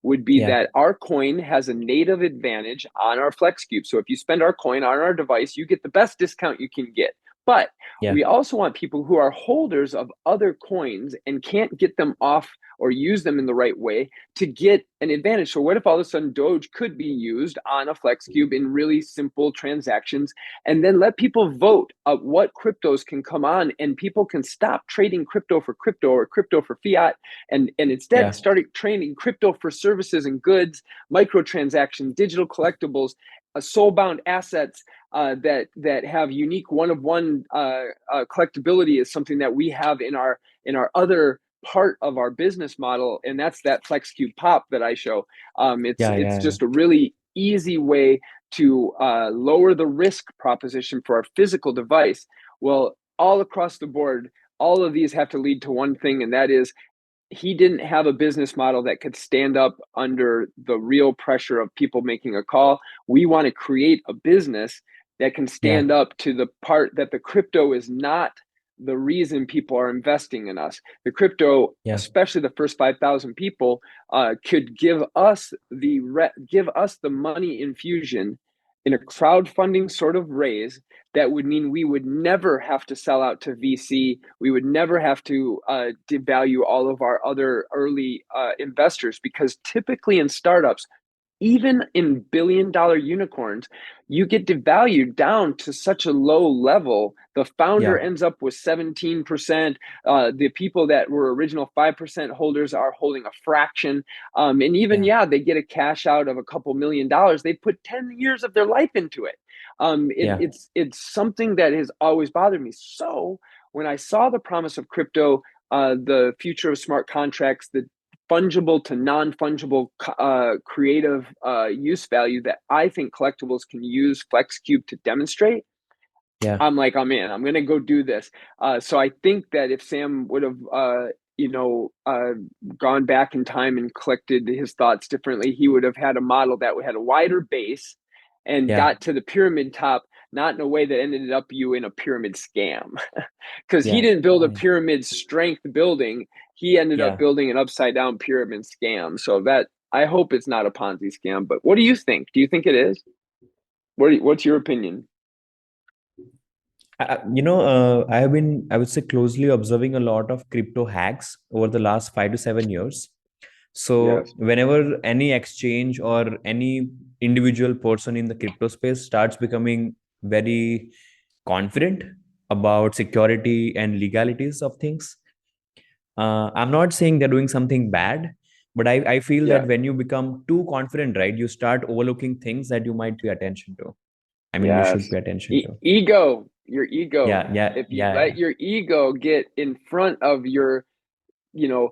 would be that our coin has a native advantage on our FlexCube. So if you spend our coin on our device, you get the best discount you can get. But we also want people who are holders of other coins and can't get them off or use them in the right way to get an advantage. So what if all of a sudden Doge could be used on a FlexCube in really simple transactions, and then let people vote of what cryptos can come on, and people can stop trading crypto for crypto or crypto for fiat, and instead start trading crypto for services and goods, microtransactions, digital collectibles, soul-bound assets that have unique one-of-one collectability is something that we have in our other part of our business model, and that's that FlexCube Pop that I show. It's just a really easy way to lower the risk proposition for our physical device. Well, all across the board, all of these have to lead to one thing, and that is he didn't have a business model that could stand up under the real pressure of people making a call. We want to create a business that can stand up to the part that the crypto is not the reason people are investing in us. The crypto, especially the first 5,000 people, could give us the money infusion in a crowdfunding sort of raise that would mean we would never have to sell out to VC. We would never have to devalue all of our other early investors, because typically in startups, even in billion-dollar unicorns, you get devalued down to such a low level. The founder ends up with 17%. The people that were original 5% holders are holding a fraction. And even, they get a cash out of a couple $1 million. They put 10 years of their life into it. It's something that has always bothered me. So when I saw the promise of crypto, the future of smart contracts, the fungible to non-fungible creative use value that I think collectibles can use FlexCube to demonstrate, I'm like, I'm in. I'm going to go do this. So I think that if Sam would have, gone back in time and collected his thoughts differently, he would have had a model that had a wider base and got to the pyramid top, not in a way that ended up you in a pyramid scam. Because he didn't build a pyramid strength building. He ended up building an upside down pyramid scam. So that, I hope it's not a Ponzi scam. But what do you think? Do you think it is? What's your opinion? I have been, I would say, closely observing a lot of crypto hacks over the last 5 to 7 years. So whenever any exchange or any individual person in the crypto space starts becoming very confident about security and legalities of things, I'm not saying they're doing something bad, but I feel that when you become too confident, right, you start overlooking things that you might pay attention to. I mean, you should pay attention to. Ego. Your ego. If you let your ego get in front of your, you know,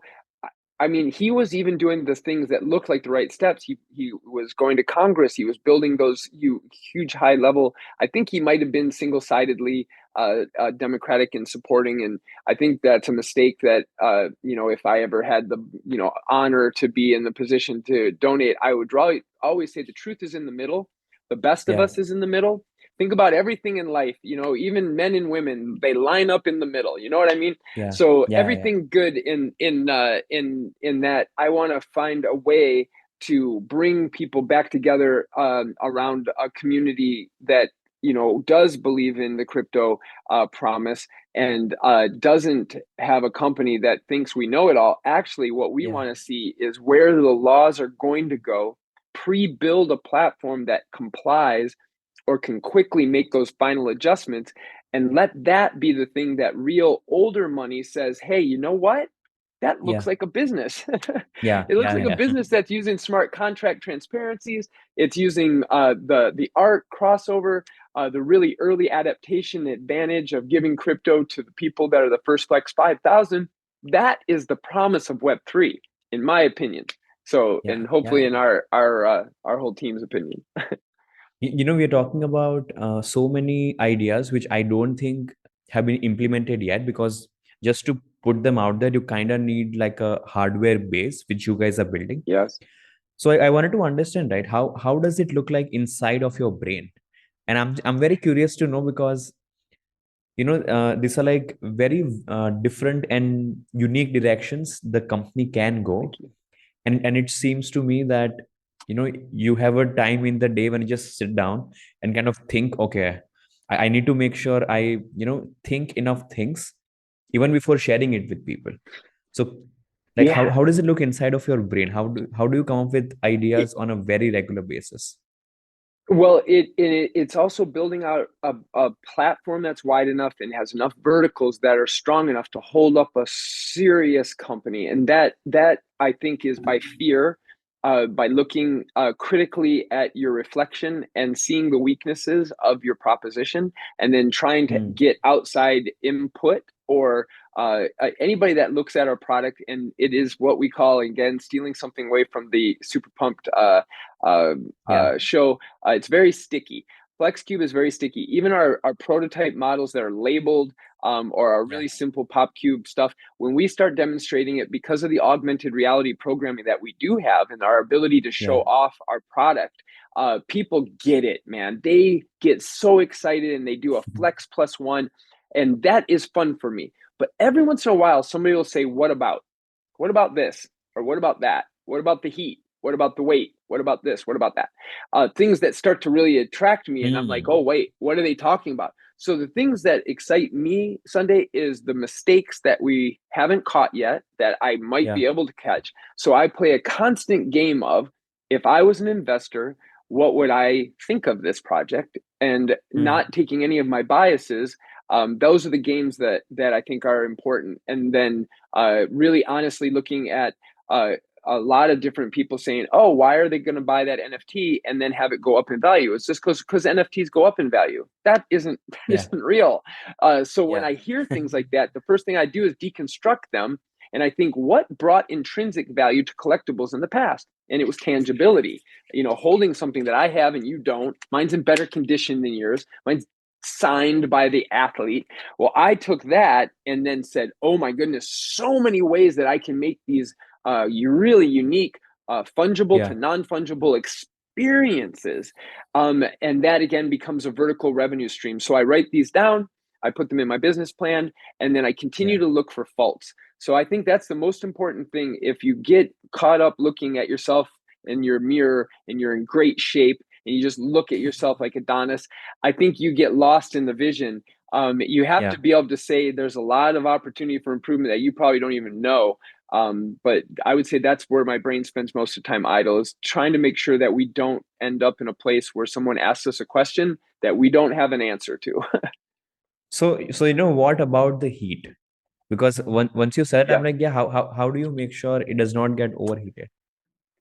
I mean, he was even doing the things that looked like the right steps. He was going to Congress. He was building those huge high level. I think he might have been single sidedly Democratic in supporting, and I think that's a mistake that if I ever had the honor to be in the position to donate, I would always say the truth is in the middle. The best of us is in the middle. Think about everything in life, even men and women, they line up in the middle. You know what I mean? So everything good in that, I want to find a way to bring people back together around a community that does believe in the crypto promise and doesn't have a company that thinks we know it all. Actually, what we want to see is where the laws are going to go, pre-build a platform that complies or can quickly make those final adjustments, and let that be the thing that real older money says, hey, you know what? That looks like a business. It looks like a business that's using smart contract transparencies. It's using the art crossover, the really early adaptation advantage of giving crypto to the people that are the first Flex 5,000. That is the promise of Web3, in my opinion. So, and hopefully in our whole team's opinion. We're talking about so many ideas which I don't think have been implemented yet, because just to put them out there, you kind of need like a hardware base, which you guys are building. Yes. So I wanted to understand, right? How does it look like inside of your brain? And I'm very curious to know, because these are like very different and unique directions the company can go. And it seems to me that you have a time in the day when you just sit down and kind of think, okay, I need to make sure I think enough things even before sharing it with people. So like how does it look inside of your brain? How do you come up with ideas on a very regular basis? Well, it's also building out a platform that's wide enough and has enough verticals that are strong enough to hold up a serious company. And that I think is by fear, by looking critically at your reflection and seeing the weaknesses of your proposition, and then trying to get outside input or anybody that looks at our product. And it is what we call, again, stealing something away from the Super Pumped show. It's very sticky. FlexCube is very sticky. Even our prototype models that are labeled or our really simple PopCube stuff, when we start demonstrating it, because of the augmented reality programming that we do have and our ability to show off our product, people get it, man. They get so excited and they do a Flex +1, and that is fun for me. But every once in a while, somebody will say, what about this? Or what about that? What about the heat? What about the weight? What about this? What about that? Things that start to really attract me. And I'm like, oh, wait, what are they talking about? So the things that excite me, Sunday, is the mistakes that we haven't caught yet that I might be able to catch. So I play a constant game of, if I was an investor, what would I think of this project? And not taking any of my biases. Those are the games that I think are important. And then really honestly looking at a lot of different people saying, oh, why are they going to buy that NFT and then have it go up in value? It's just because NFTs go up in value. That isn't real. So when I hear things like that, the first thing I do is deconstruct them. And I think, what brought intrinsic value to collectibles in the past? And it was tangibility. Holding something that I have and you don't. Mine's in better condition than yours. Mine's signed by the athlete. Well, I took that and then said, oh my goodness, so many ways that I can make these really unique, fungible to non-fungible experiences. And that again becomes a vertical revenue stream. So I write these down, I put them in my business plan, and then I continue to look for faults. So I think that's the most important thing. If you get caught up looking at yourself in your mirror and you're in great shape and you just look at yourself like Adonis, I think you get lost in the vision. You have to be able to say there's a lot of opportunity for improvement that you probably don't even know. But I would say that's where my brain spends most of the time idle, is trying to make sure that we don't end up in a place where someone asks us a question that we don't have an answer to. So what about the heat? Because once you said, I'm like, how do you make sure it does not get overheated?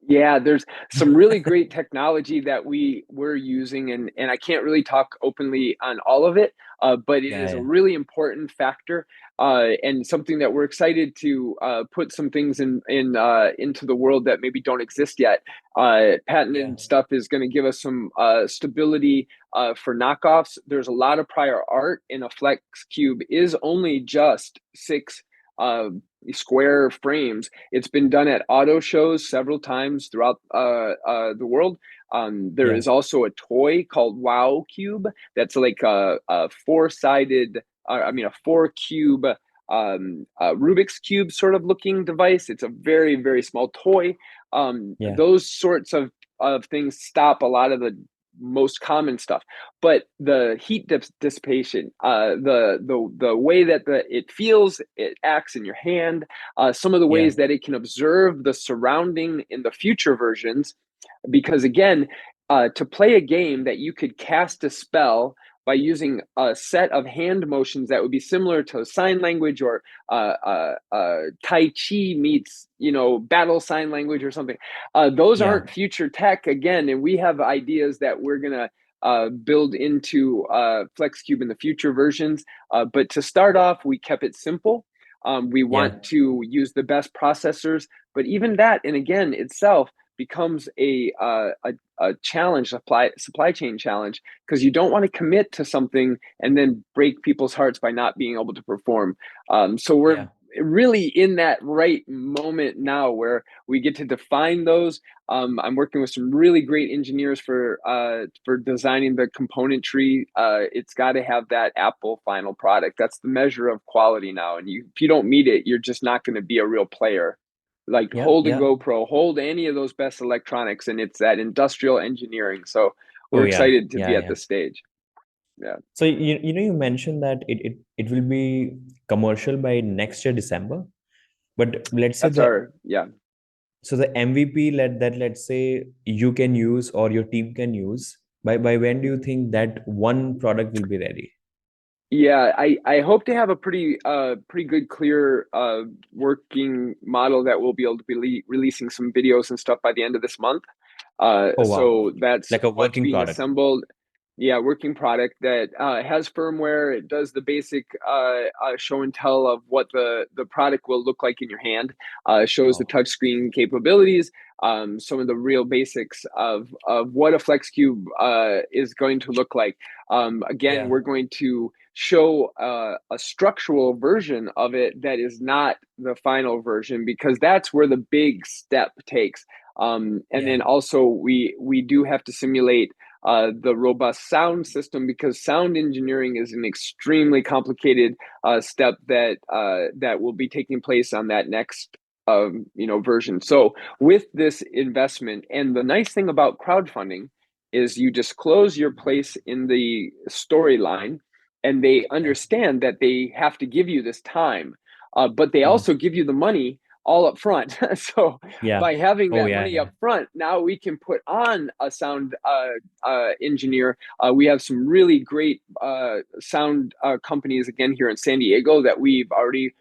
Yeah, there's some really great technology that we're using, and I can't really talk openly on all of it, but it Yeah, is a yeah, really important factor, and something that we're excited to put some things into the world that maybe don't exist yet. yeah, Patented stuff is going to give us some stability for knockoffs. There's a lot of prior art, and a flex cube is only just six uh, square frames. It's been done at auto shows several times throughout the world. There yeah, is also a toy called Wow Cube that's like a four-sided, a four-cube Rubik's Cube sort of looking device. It's a very, very small toy. yeah, Those sorts of things stop a lot of the most common stuff, but the heat dissipation, the way that it feels, it acts in your hand, some of the yeah, ways that it can observe the surrounding in the future versions, because again, to play a game that you could cast a spell by using a set of hand motions that would be similar to sign language, or Tai Chi meets, battle sign language or something. Those yeah, aren't future tech again, and we have ideas that we're gonna build into FlexCube in the future versions. But to start off, we kept it simple. We yeah, want to use the best processors, but even that, and again, itself becomes a challenge, supply chain challenge, because you don't want to commit to something and then break people's hearts by not being able to perform. So we're yeah, really in that right moment now where we get to define those. I'm working with some really great engineers for designing the component tree. It's got to have that Apple final product. That's the measure of quality now, and if you don't meet it, you're just not going to be a real player. Like yeah, hold a yeah. GoPro, hold any of those best electronics, and it's that industrial engineering. So Oh we're yeah, excited to be yeah, at yeah. this stage. Yeah, So you mentioned that it will be commercial by next year December, but let's say that's our yeah. the MVP let's say you can use or your team can use, by when do you think that one product will be ready? Yeah, I hope to have a pretty good clear working model that we'll be able to be releasing some videos and stuff by the end of this month. Oh wow, So that's like a what's working being product. assembled. Yeah, working product that has firmware. It does the basic show and tell of what the product will look like in your hand. Shows the Wow. touchscreen capabilities. Some of the real basics of what a FlexCube is going to look like. Again, Yeah, we're going to show a structural version of it that is not the final version, because that's where the big step takes. And yeah, then also we do have to simulate the robust sound system, because sound engineering is an extremely complicated step that will be taking place on that next version. So with this investment, and the nice thing about crowdfunding is you disclose your place in the storyline, and they yeah. understand that they have to give you this time, but they Mm. also give you the money all up front. So Yeah. by having Oh that yeah, money yeah, up front, now we can put on a sound engineer. We have some really great sound companies again here in San Diego that we've already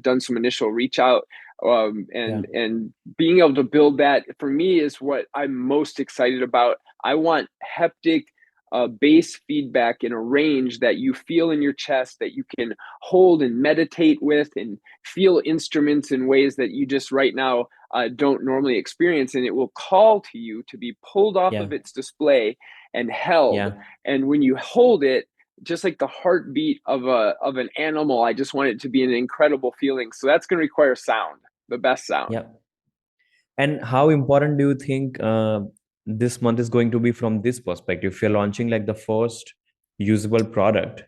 done some initial reach out, yeah, and being able to build that for me is what I'm most excited about. I want haptic bass feedback in a range that you feel in your chest, that you can hold and meditate with, and feel instruments in ways that you just right now don't normally experience. And it will call to you to be pulled off yeah, of its display and held. yeah, And when you hold it, just like the heartbeat of an animal, I just want it to be an incredible feeling. So that's going to require sound, the best sound. yeah. And how important do you think this month is going to be from this perspective? If you're launching like the first usable product,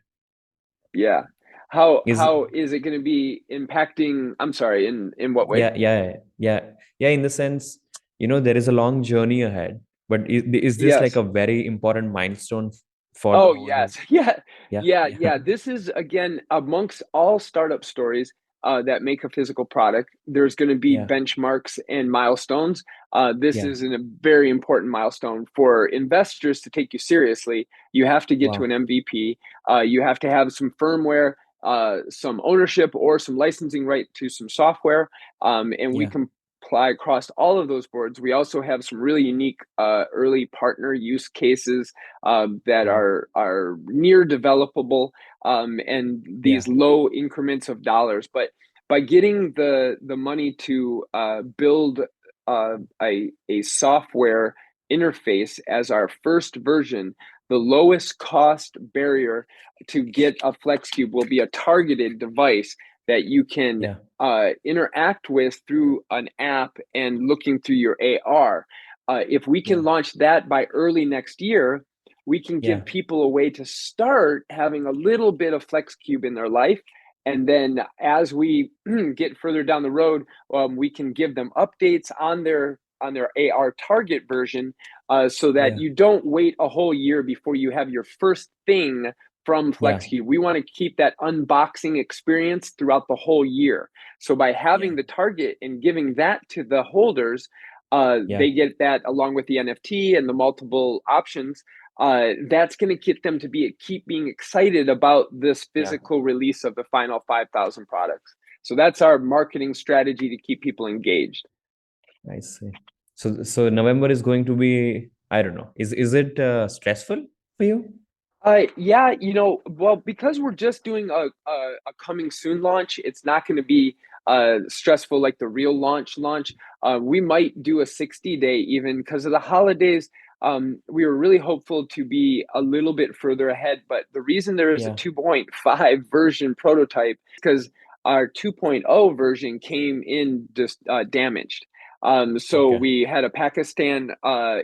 Yeah. How is how is it going to be impacting? I'm sorry, in what way? yeah, yeah, yeah, yeah. In the sense, there is a long journey ahead, but is this like Yes. a very important milestone for the Oh, whole? yes. Yeah. Yeah, Yeah, yeah, yeah. This is again amongst all startup stories that make a physical product. There's going to be yeah, benchmarks and milestones. This yeah. is a very important milestone for investors to take you seriously. You have to get to an Wow. MVP. You have to have some firmware, some ownership, or some licensing right to some software, and we Yeah, can apply across all of those boards. We also have some really unique early partner use cases that are near developable, and these low increments of dollars. But by getting the money to build a software interface as our first version, the lowest cost barrier to get a FlexCube will be a targeted device that you can interact with through an app and looking through your AR. If we can launch that by early next year, we can give people a way to start having a little bit of FlexCube in their life. And then as we get further down the road, we can give them updates on their AR target version, so that you don't wait a whole year before you have your first thing from FlexCube. We want to keep that unboxing experience throughout the whole year. So by having the target and giving that to the holders, they get that along with the NFT and the multiple options. That's going to get them to keep being excited about this physical release of the final 5,000 products. So that's our marketing strategy to keep people engaged. I see. So November is going to be, I don't know, is it stressful for you? Yeah, well, because we're just doing a coming soon launch, it's not going to be stressful like the real launch. We might do a 60-day even because of the holidays. We were really hopeful to be a little bit further ahead, but the reason there is a 2.5 version prototype is because our 2.0 version came in just damaged. So we had a Pakistan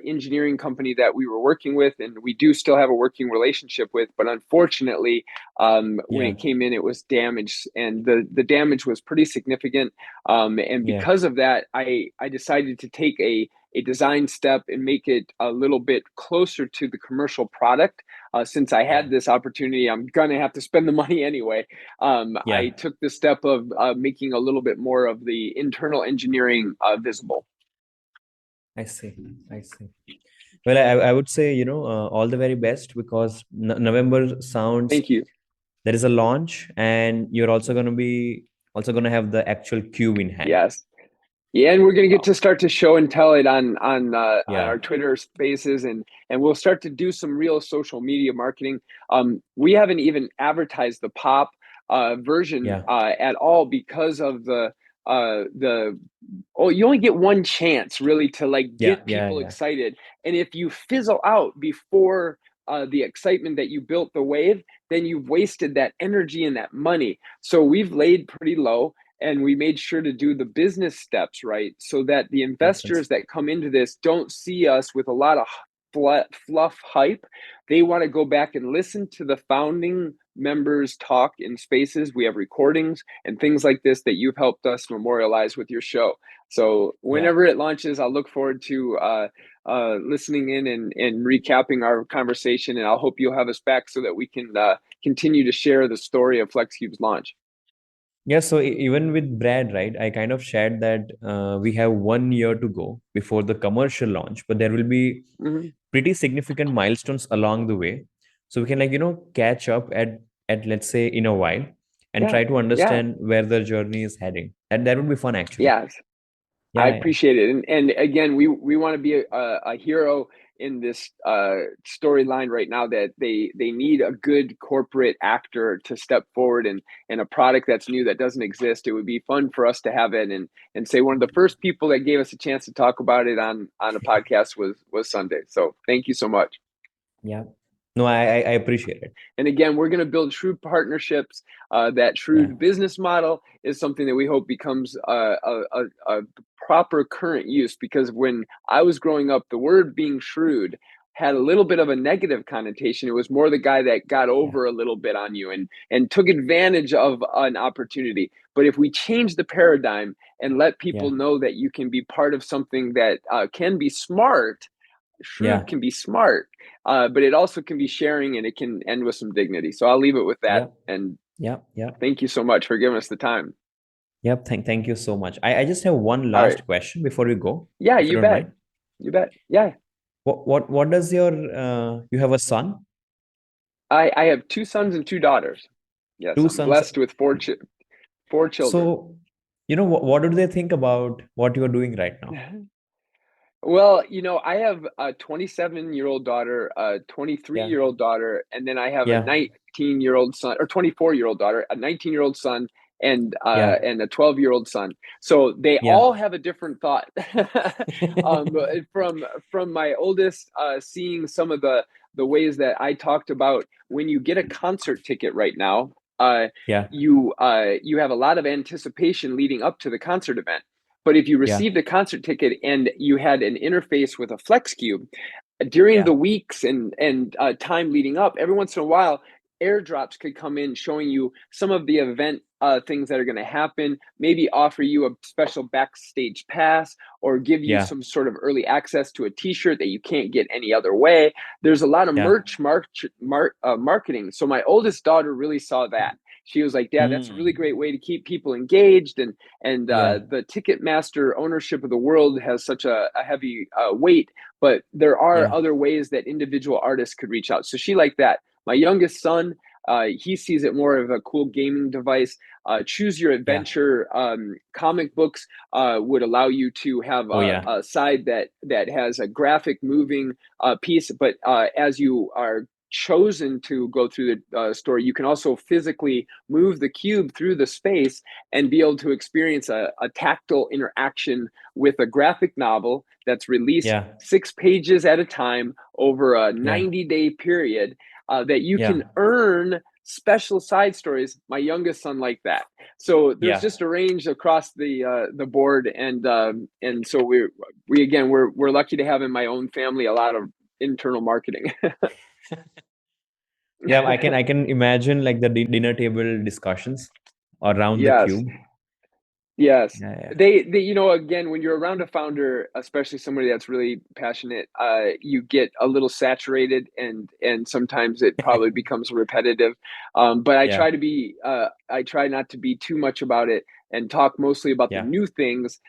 engineering company that we were working with, and we do still have a working relationship with, but unfortunately, when it came in, it was damaged, and the damage was pretty significant. And because of that, I decided to take a design step and make it a little bit closer to the commercial product. Since I had this opportunity, I'm going to have to spend the money anyway. I took the step of making a little bit more of the internal engineering visible. I see. Well, I would say, all the very best, because November sounds. Thank you. There is a launch, and you're also going to have the actual cube in hand. Yes. Yeah, and we're going to get to start to show and tell it on our Twitter spaces, and we'll start to do some real social media marketing. We haven't even advertised the pop version at all because of you only get one chance really to get people excited, and if you fizzle out before the excitement that you built the wave, then you've wasted that energy and that money. So we've laid pretty low. And we made sure to do the business steps right, so that the investors that come into this don't see us with a lot of fluff hype. They want to go back and listen to the founding members talk in spaces. We have recordings and things like this that you've helped us memorialize with your show. So whenever it launches, I'll look forward to listening in and recapping our conversation. And I'll hope you'll have us back so that we can continue to share the story of FlexCube's launch. Yeah, so even with Brad, right, I kind of shared that we have 1 year to go before the commercial launch, but there will be pretty significant milestones along the way. So we can catch up at let's say in a while and try to understand where the journey is heading. And that would be fun, actually. Yes. I appreciate it. And again, we want to be a hero in this storyline right now, that they need a good corporate actor to step forward and a product that's new that doesn't exist. It would be fun for us to have it and say one of the first people that gave us a chance to talk about it on a podcast was Sunday. So thank you so much. Yeah. No, I appreciate it. And again, we're going to build shrewd partnerships. That shrewd business model is something that we hope becomes a proper current use, because when I was growing up, the word being shrewd had a little bit of a negative connotation. It was more the guy that got over a little bit on you and took advantage of an opportunity. But if we change the paradigm and let people know that you can be part of something that can be smart, shrewd can be smart, but it also can be sharing, and it can end with some dignity. So I'll leave it with that. And thank you so much for giving us the time. Yep. Thank you so much. I just have one last question before we go. Yeah, you bet. Mind. You bet. Yeah. What does your you have a son? I have 2 sons and 2 daughters. Yes, I'm blessed with 4 children. What do they think about what you are doing right now? Well, I have a 27-year-old daughter, a Yeah, 23-year-old daughter, and then I have a yeah, 19-year-old son, or 24-year-old daughter, a 19-year-old son, yeah, and a 12-year-old son. So they yeah. all have a different thought. From my oldest, seeing some of the ways that I talked about when you get a concert ticket right now, Yeah, you have a lot of anticipation leading up to the concert event. But if you yeah, received a concert ticket and you had an interface with a FlexCube, during yeah, the weeks and time leading up, every once in a while, airdrops could come in showing you some of the event things that are going to happen, maybe offer you a special backstage pass or give you yeah, some sort of early access to a t-shirt that you can't get any other way. There's a lot of yeah. marketing. So my oldest daughter really saw that. She was like, Dad, that's a really Hmm. great way to keep people engaged. And Yeah, the Ticketmaster ownership of the world has such a heavy weight, but there are yeah, other ways that individual artists could reach out. So she liked that. My youngest son, he sees it more of a cool gaming device. Choose Your yeah. Adventure comic books would allow you to have Oh, yeah, a side that has a graphic moving piece, but as you are chosen to go through the story, you can also physically move the cube through the space and be able to experience a tactile interaction with a graphic novel that's released yeah, 6 pages at a time over a yeah, 90-day period, that you yeah, can earn special side stories. My youngest son liked that. So there's yeah. just a range across the board, and so we again we're lucky to have in my own family a lot of internal marketing. Yeah, I can imagine like the dinner table discussions around the Yes. cube. Yes. Yeah, yeah, They again, when you're around a founder, especially somebody that's really passionate, you get a little saturated and sometimes it probably becomes repetitive. But yeah, I try not to be too much about it and talk mostly about the yeah, new things.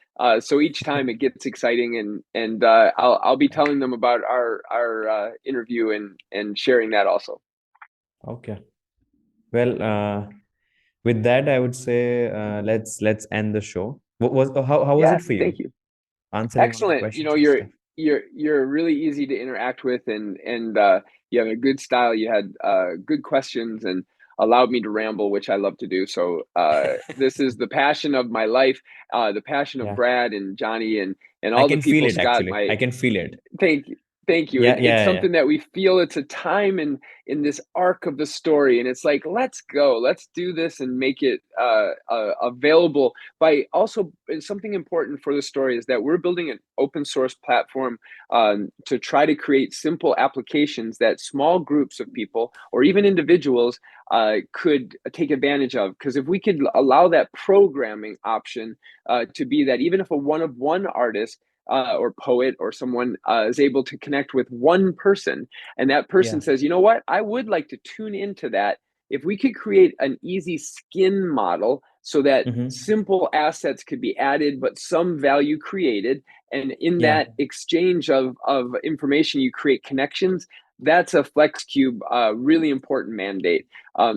So each time it gets exciting and I'll be yeah. telling them about our interview and sharing that also. Okay. Well, with that, I would say let's end the show. What was how was Yeah, it for you? thank you. Answering all the Excellent. questions and You're stuff. you're really easy to interact with, and you have a good style. You had good questions and allowed me to ramble, which I love to do. So this is the passion of my life, the passion of Yeah, Brad and Johnny and I all the can feel people. it Scott, actually. my I can feel it. Thank you. Thank you. Yeah, It's yeah, yeah, something that we feel it's a time in this arc of the story, and it's like let's go, let's do this and make it available. By also, something important for the story is that we're building an open source platform to try to create simple applications that small groups of people or even individuals could take advantage of. Because if we could allow that programming option to be that even if a one artist or poet or someone is able to connect with one person, and that person yeah. says, you know what, I would like to tune into that. If we could create an easy skin model so that Mm-hmm. simple assets could be added, but some value created, and in Yeah. that exchange of information, you create connections. That's a FlexCube really important mandate.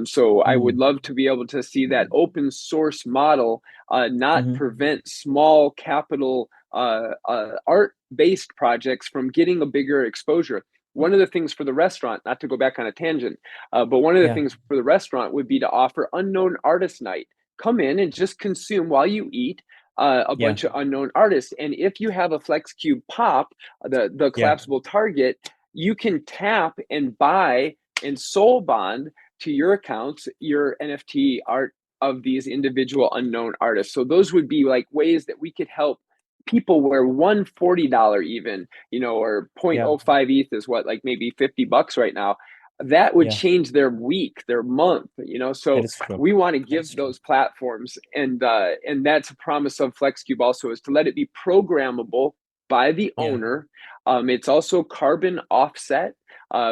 So I would Mm. love to be able to see that open source model not Mm-hmm. prevent small capital art-based projects from getting a bigger exposure. One of the things for the restaurant, not to go back on a tangent, but one of the Yeah, things for the restaurant would be to offer unknown artist night. Come in and just consume while you eat a yeah, bunch of unknown artists. And if you have a FlexCube Pop, the yeah, collapsible target, you can tap and buy and soul bond to your accounts your NFT art of these individual unknown artists. So those would be like ways that we could help people where $140 even, or yeah, 0.05 ETH is what, like maybe $50 right now. That would yeah. change their week, their month, That so is true. we want to That give is true. those platforms, and that's a promise of FlexCube also, is to let it be programmable by the Yeah, owner. It's also carbon offset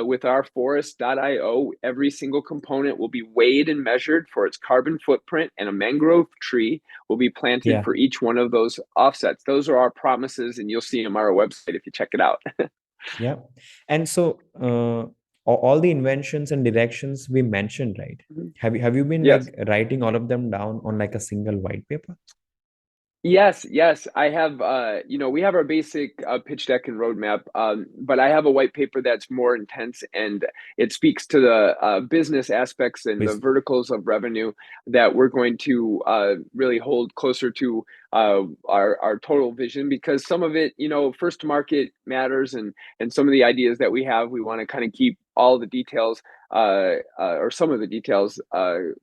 with our forest.io. Every single component will be weighed and measured for its carbon footprint, and a mangrove tree will be planted yeah, for each one of those offsets. Those are our promises, and you'll see them on our website if you check it out. yeah. And so, all the inventions and directions we mentioned, right? Have you been Yes. like writing all of them down on like a single white paper? Yes, yes, I have. We have our basic pitch deck and roadmap, but I have a white paper that's more intense, and it speaks to the business aspects and the Please. verticals of revenue that we're going to really hold closer to our total vision. Because some of it, first to market matters, and some of the ideas that we have, we want to kind of keep all the details or some of the details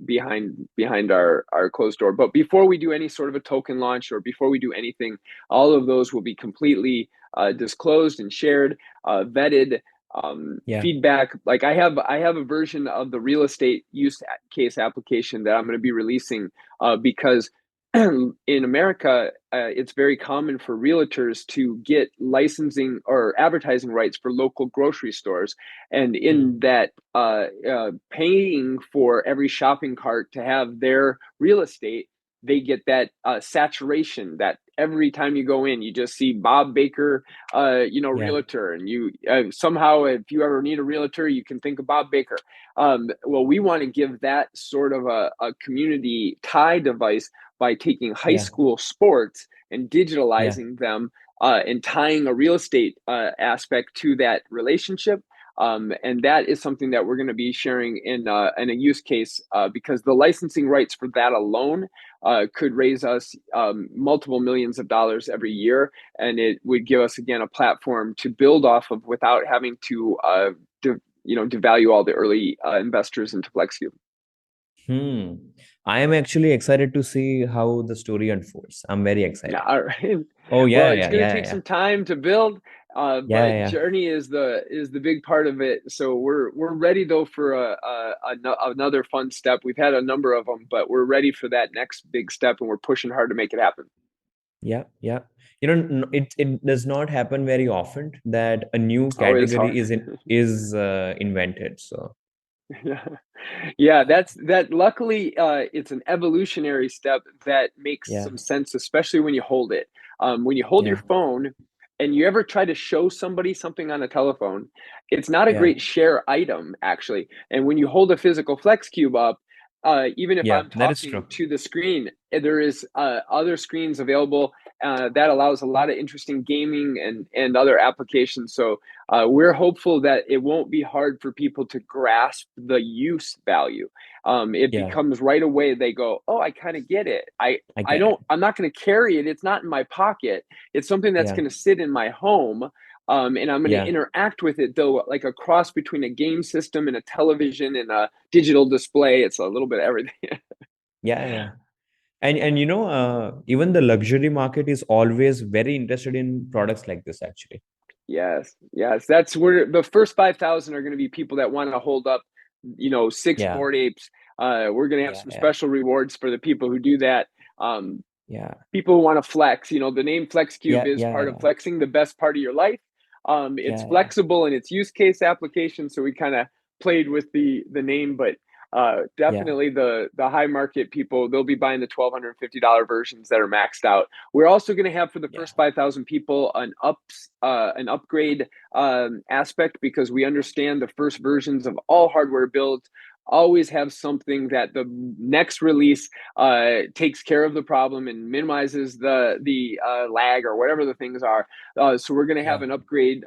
behind our closed door. But before we do any sort of a token launch or before we do anything, all of those will be completely disclosed and shared, vetted. Yeah. Feedback. Like I have a version of the real estate use case application that I'm going to be releasing because in America, it's very common for realtors to get licensing or advertising rights for local grocery stores. And in that, paying for every shopping cart to have their real estate, they get that saturation that every time you go in, you just see Bob Baker, Yeah. realtor. And you somehow, if you ever need a realtor, you can think of Bob Baker. Well, we want to give that sort of a community tie device by taking high Yeah. school sports and Yeah. digitalizing them and tying a real estate aspect to that relationship. And that is something that we're going to be sharing in a use case because the licensing rights for that alone could raise us multiple millions of dollars every year, and it would give us again a platform to build off of without having to devalue all the early investors into FlexCube. Hmm. I am actually excited to see how the story unfolds. I'm very excited. All right. Oh Well, yeah, it's yeah, going to yeah, take yeah, some time to build, yeah, but yeah. journey is the big part of it. So we're ready though for another fun step. We've had a number of them, but we're ready for that next big step, and we're pushing hard to make it happen. Yeah, yeah. It does not happen very often that a new Oh, it is category hard. is invented. So Yeah. Yeah, that's that. Luckily, it's an evolutionary step that makes yeah, some sense, especially when you hold it. When you hold your yeah, phone and you ever try to show somebody something on a telephone, it's not a yeah, great share item, actually. And when you hold a physical flex cube up, even if yeah. I'm That is talking true. to the screen, there is other screens available that allows a lot of interesting gaming and other applications. So we're hopeful that it won't be hard for people to grasp the use value. It Yeah, becomes right away they go, oh, I kind of get it. I I I get it. don't. I'm not going to carry it. It's not in my pocket. It's something that's Yeah, going to sit in my home. And I'm going to yeah, interact with it though, like a cross between a game system and a television and a digital display. It's a little bit of everything. yeah, yeah. Even the luxury market is always very interested in products like this, actually. Yes, yes. That's where the first 5,000 are going to be people that want to hold up, six Yeah, board apes. We're going to have yeah, some yeah, special rewards for the people who do that. Um, yeah, People who want to flex. The name FlexCube yeah, is yeah, part of yeah, flexing the best part of your life. It's yeah, yeah, flexible in its use case application, so we kind of played with the name, but yeah, definitely the high market people, they'll be buying the $1,250 versions that are maxed out. We're also going to have for the yeah, first 5,000 people an upgrade aspect because we understand the first versions of all hardware builds always have something that the next release takes care of the problem and minimizes the lag or whatever the things are. So we're going to have yeah. an upgrade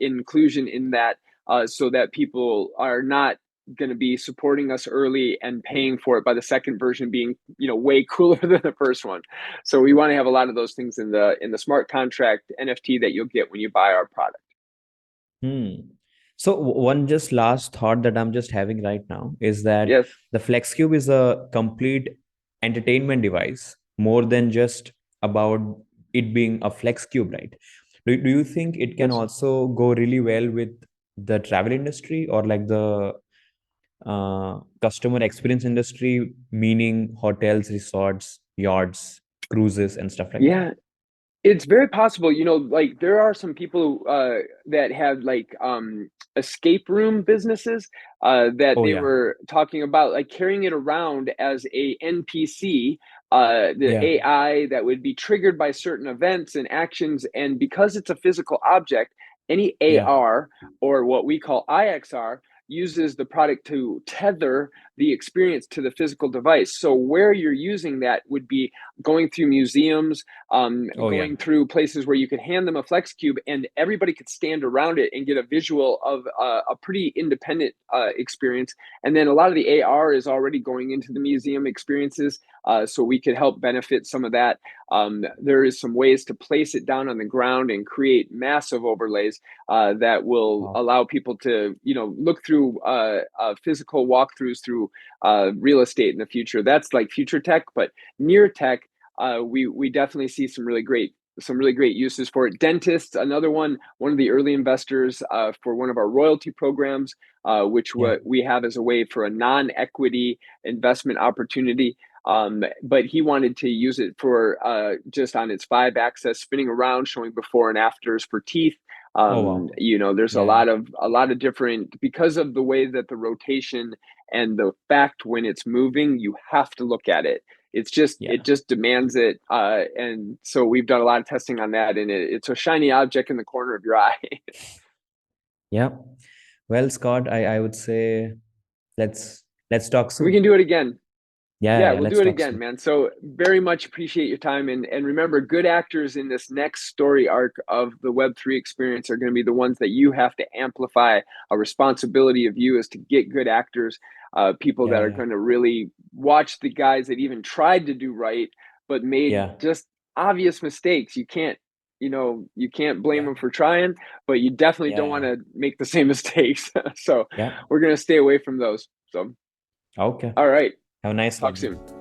inclusion in that so that people are not going to be supporting us early and paying for it by the second version being way cooler than the first one. So we want to have a lot of those things in the smart contract NFT that you'll get when you buy our product. Hmm. So one just last thought that I'm just having right now is that Yes. the FlexCube is a complete entertainment device more than just about it being a FlexCube, right? Do you think it can Yes. also go really well with the travel industry or like the customer experience industry, meaning hotels, resorts, yachts, cruises, and stuff like that? Yeah. It's very possible, like there are some people that have like escape room businesses that Oh they yeah, were talking about like carrying it around as a NPC, the yeah, AI that would be triggered by certain events and actions. And because it's a physical object, any yeah, AR or what we call IXR uses the product to tether the experience to the physical device. So where you're using that would be going through museums, going through places where you could hand them a FlexCube and everybody could stand around it and get a visual of a pretty independent experience. And then a lot of the AR is already going into the museum experiences, so we could help benefit some of that. There is some ways to place it down on the ground and create massive overlays that will allow people to, look through physical walkthroughs through real estate in the future. That's like future tech, but near tech, we definitely see some really great uses for it. Dentists, another one of the early investors for one of our royalty programs, which we have as a way for a non-equity investment opportunity. But he wanted to use it for just on its 5-axis, spinning around, showing before and afters for teeth. There's a lot of different, because of the way that the rotation and the fact when it's moving, you have to look at it. It's just it just demands it, and so we've done a lot of testing on that, and it's a shiny object in the corner of your eye. Yeah. Well, Scott, I would say let's talk soon. We can do it again. Yeah, we'll do it again, man. So very much appreciate your time, and remember, good actors in this next story arc of the Web3 experience are going to be the ones that you have to amplify. A responsibility of you is to get good actors, people that are going to really watch the guys that even tried to do right but made just obvious mistakes. You can't blame them for trying, but you definitely don't want to make the same mistakes. So we're going to stay away from those. So okay, all right. have a nice Talk one. soon.